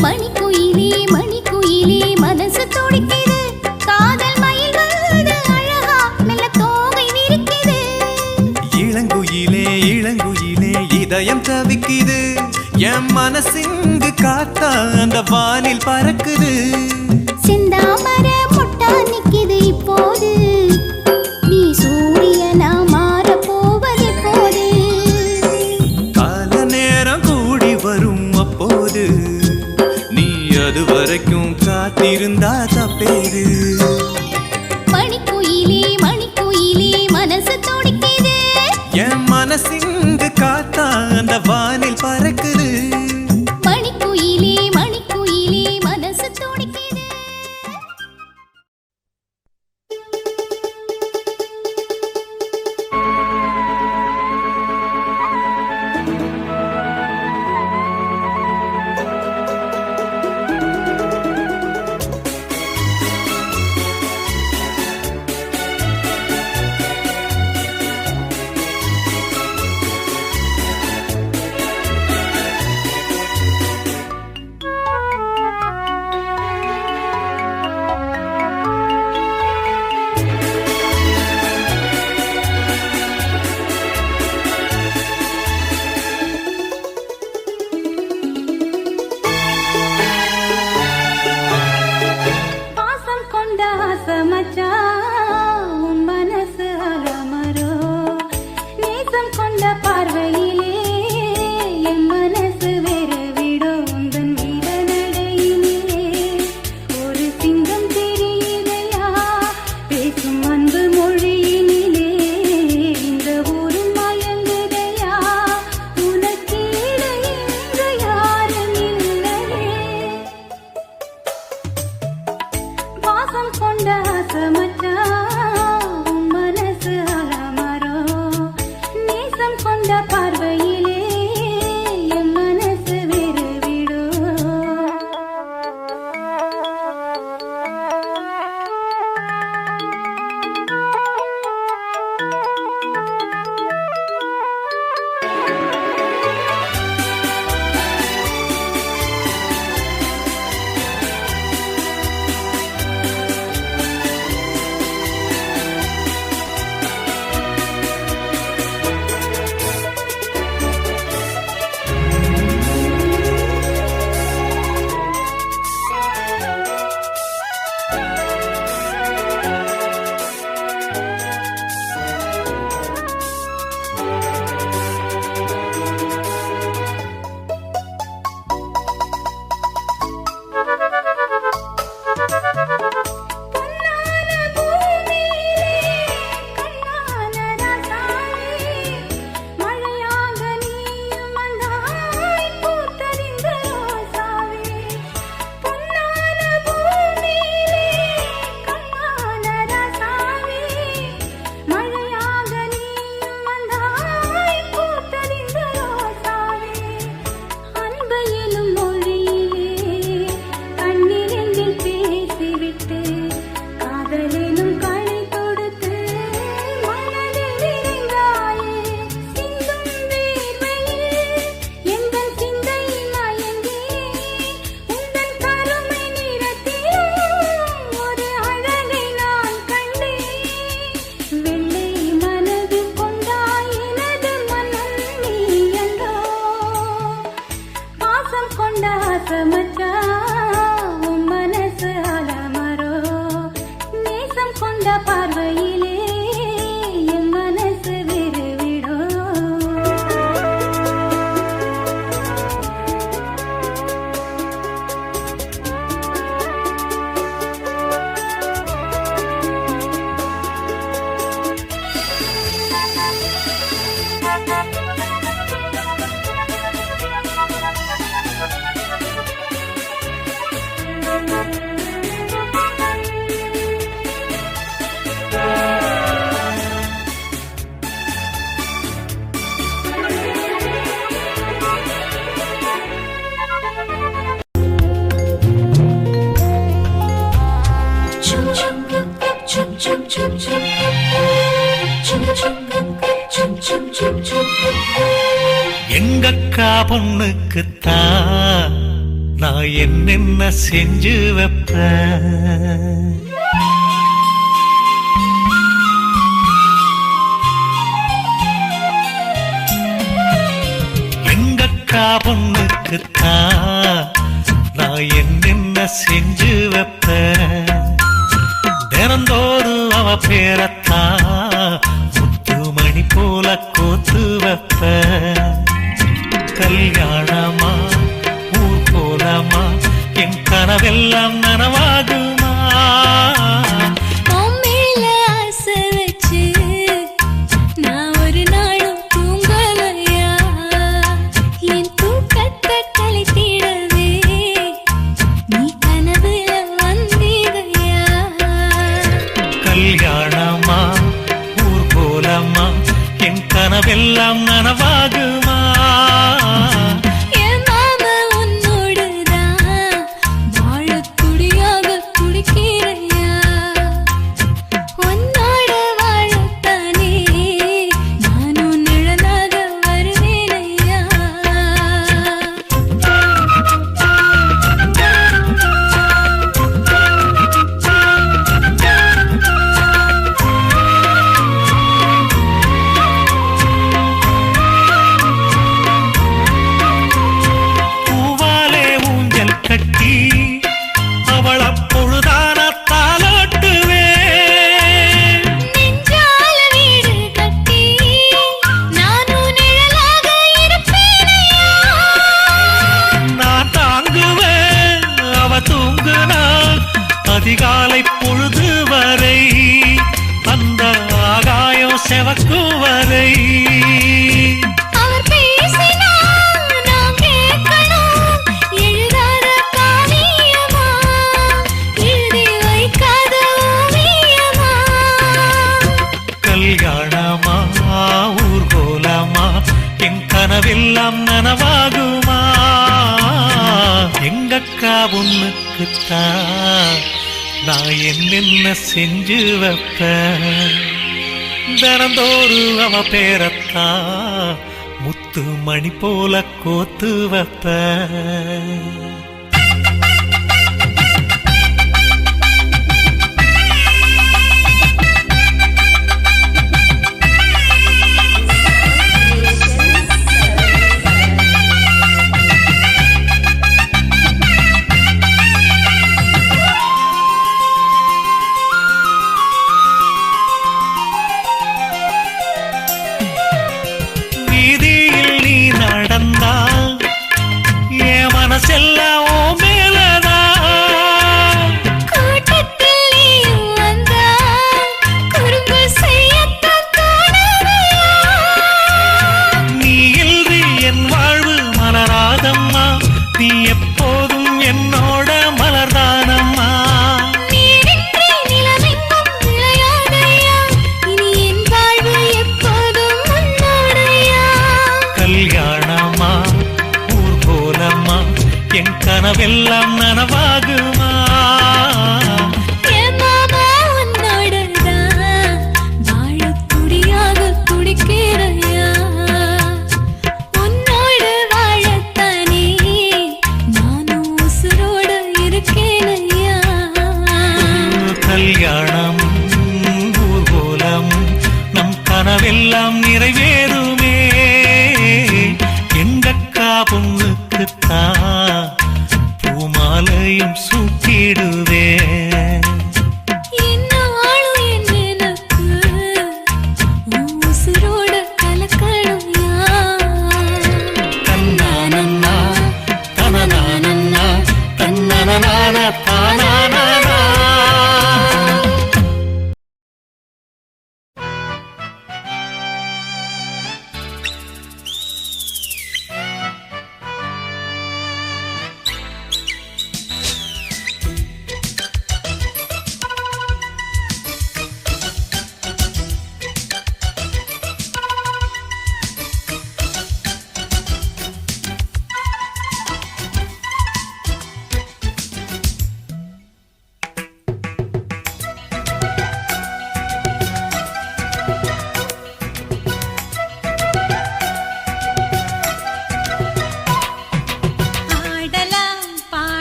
மணிக்குயிலே மணிக்குயிலே மனசு துடிக்குது. காதல் மயில் வருது அழகா மெல்ல தோகை விரிக்குது. இளங்குயிலே இளங்குயிலே இதயம் தவிக்குது. என் மனசிங்கு காத்தா அந்த வானில் பறக்குது. செந்தாமர முட்டா நிக்குது இப்போது. நீ சூரியனா மாற போவது போது. கால நேரம் கூடி வரும் அப்போது நீ அது வரைக்கும் காத்திருந்தா தப்பேது. மணிக்குயிலே மணிக்குயிலே மனசு துடிக்குது. என் மனசிங்கு காத்தா அந்த வானில் பறக்குது. மணிக்குயிலே மணிக்குயிலே மனசு துடிக்குது. அக்கா பொண்ணுக்குத்தான் நான் என்னென்ன செஞ்சு வைப்பேன். எங்கக்கா பொண்ணுக்குத்தான் நான் என்னென்ன செஞ்சு வைப்பேன். தினந்தோறும் அவ பேரத்தான் முத்துமணி போல கோத்து வைப்பேன். கல்யாணமா ஊர் போலமா என் கனவெல்லாம் நனவாகுமா? உன் மேல ஆசை வச்சு நான் ஒரு நாளும் தூங்கலையா? என் தூக்கத்தை கலைத்திடவே நீ கனவுல வந்தீதையா? கல்யாணமா ஊர் போலமா என் கனவெல்லாம் நனவாகுமா? என் மாமா உன்னோடுதான் வாழத் துடியாக துடிக்கிறையா? உன்னோட வாழத்தானே நானும் நிழலாக வருவேனையா? பூவாலே ஊஞ்சல் கட்டி அவள் அப்பொழுதான தாலாட்டுவேன். நெஞ்சால வீடு கட்டி நானும் நிழலாக இருப்பேனையா? நான் தாங்குவேன் அவ தூங்குனா அதிகாலை பொழுது வரை அந்த ஆகாயம் செவக்கும் வரை. அவர் பேசினா நான் கேட்கணும். எழுதாத காவியமா, எழுதி வைக்காத ஓவியமா? கல்யாணமா ஊர் போலமா என் கனவெல்லாம் நனவாகுமா? எங்கக்கா பொண்ணுக்குத்தான் நான் என்னென்ன செஞ்சு வைப்பேன். தினந்தோறும் அவ பேரத்தான் முத்து மணி போல கோத்து வைப்பேன். வீதியில் நீ நடந்தா என் மனசெல்லாம் ஓ மேலதான். கூட்டத்தில் நீயும் வந்தா குறும்பு செய்யத்தான் தோணுதையா? நீ இன்றி என் வாழ்வு மலராதம்மா, நீ எப்போதும் என்னோட மலர்தானம்மா. நீரின்றி நிலவெங்கும் விளையாதையா? இனி என் வாழ்வு எப்போதும் உன்னோடையா? கல்யாணமா ஊர் போலம்மா என் கனவெல்லாம் நனவாகுமா? என் மாமா உன்னோடுதான் வாழத் துடியாக துடிக்கிறையா? உன்னோடு வாழத்தானே நானும் உசுரோடு இருக்கேனையா? கல்யாணம் ஊர் போலம் நம் கனவெல்லாம் நிறைவேறுமே. எங்கக்கா பொண்ணுக்குத்தான் பூமாலையும் சூட்டிடுவேன். என்னாலும் என் நினைப்பு உன் உசுரோடு கலக்கணும்யா? தன்னானன்னா தனனானன்னா தன்னனனான தானானா.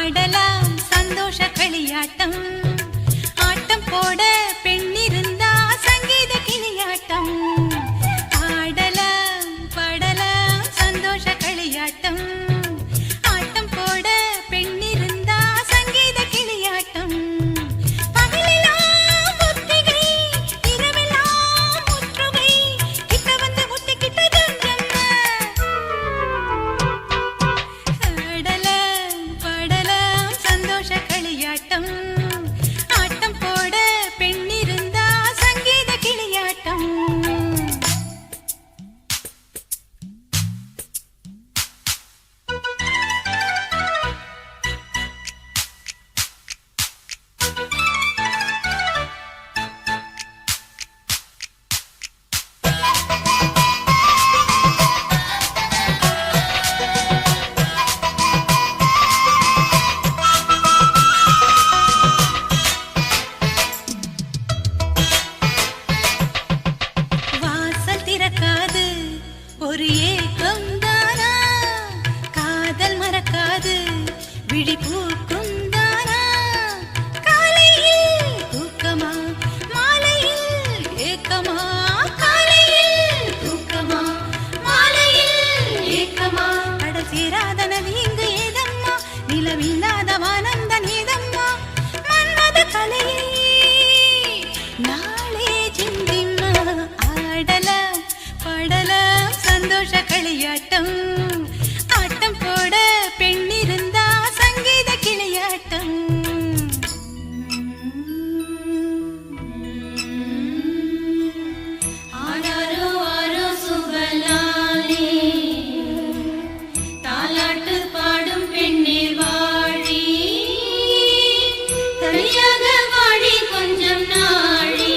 ஆடலாம் சந்தோஷ களியாட்டம் ஆட்டம் போட பெண்ணிருந்தா சங்கீத கிளியாட்டம் ஆடலாம் பாடலாம் சந்தோஷ களியாட்டம் ஆட்டம் போட பெண்ணிருந்தா சங்கீத கிளியாட்டம் பகலெல்லாம் ஒத்திகை இரவெல்லாம் முற்றுகை கிட்ட வந்து ஒத்திக்கிட்ட ஜஞ்சம்மா ஆடலாம் பாடலாம் சந்தோஷ களியாட்டம் ஆட்டம் போட பெண்ணிருந்தா சங்கீத கிளியாட்டம் வாசல் திறக்காது ஒரு ஏக்கம் தானா காதல் மறக்காது விழி பூக்கும் தானா காலையில் தூக்கமா மாலையில் ஏக்கமா காலையில் தூக்கமா மாலையில் ஏக்கமா கடல் சேராத நதி இங்கு ஏதம்மா நிலவில்லாத வானந்த நீதம்மா மன்மத கலையை நாளே சிந்திம்மா ஆடலாம் பாடலாம் சந்தோஷ களியாட்டம் ஆட்டம் போட பெண்ணிருந்தா சங்கீத கிளியாட்டம் ஆராரோ ஆரோ சுபலாலே தாலாட்டு பாடும் பெண்ணே வாழி தனியாக வாழி கொஞ்சம் நாழி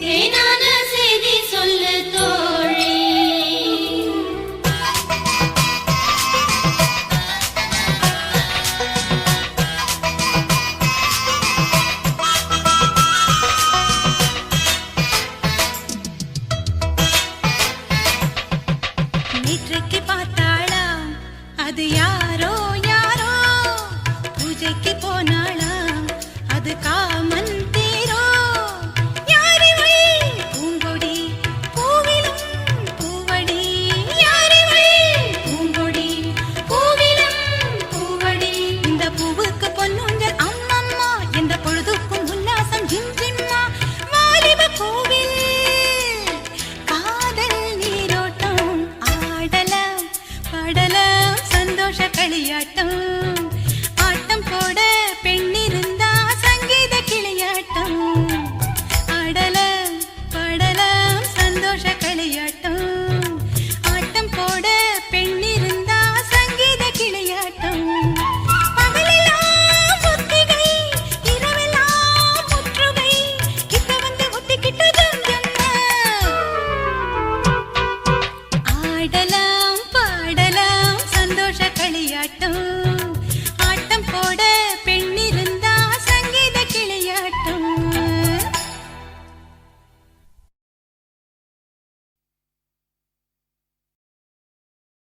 தேனான செய்தி சொல்லு தோழி நேற்றைக்கு பார்த்தாளா அது யாரோ யாரோ பூஜைக்கு போனாளா அது காமன் தேரோ யாரிவள் பூங்கொடி பூவிலும் பூவடி யாரிவள் பூங்கொடி பூவிலும் பூவடி இந்த பூவுக்கு பொன்னுஞ்சல் அம்மம்மா எந்த பொழுதுக்கும் உல்லாசம் ஜிம் ஜிம்மா வாலிப கோவில் காதல் நீரோட்டம் ஆடலாம் பாடலாம் சந்தோஷ களியாட்டம் ஆட்டம் போட பெண்ணிருந்தா சங்கீத கிளியாட்டம் ஆடலாம் பாடலாம் சந்தோஷ களியாட்டம் ஆட்டம் போட பெண்ணிருந்தா சங்கீத கிளியாட்டம் பகலெல்லாம் ஒத்திகை இரவெல்லாம் முற்றுகை கிட்ட வந்து ஒத்திக்கிட்ட ஜஞ்சம்மா ஆடலாம் பாடலாம் சந்தோஷ களியாட்டம்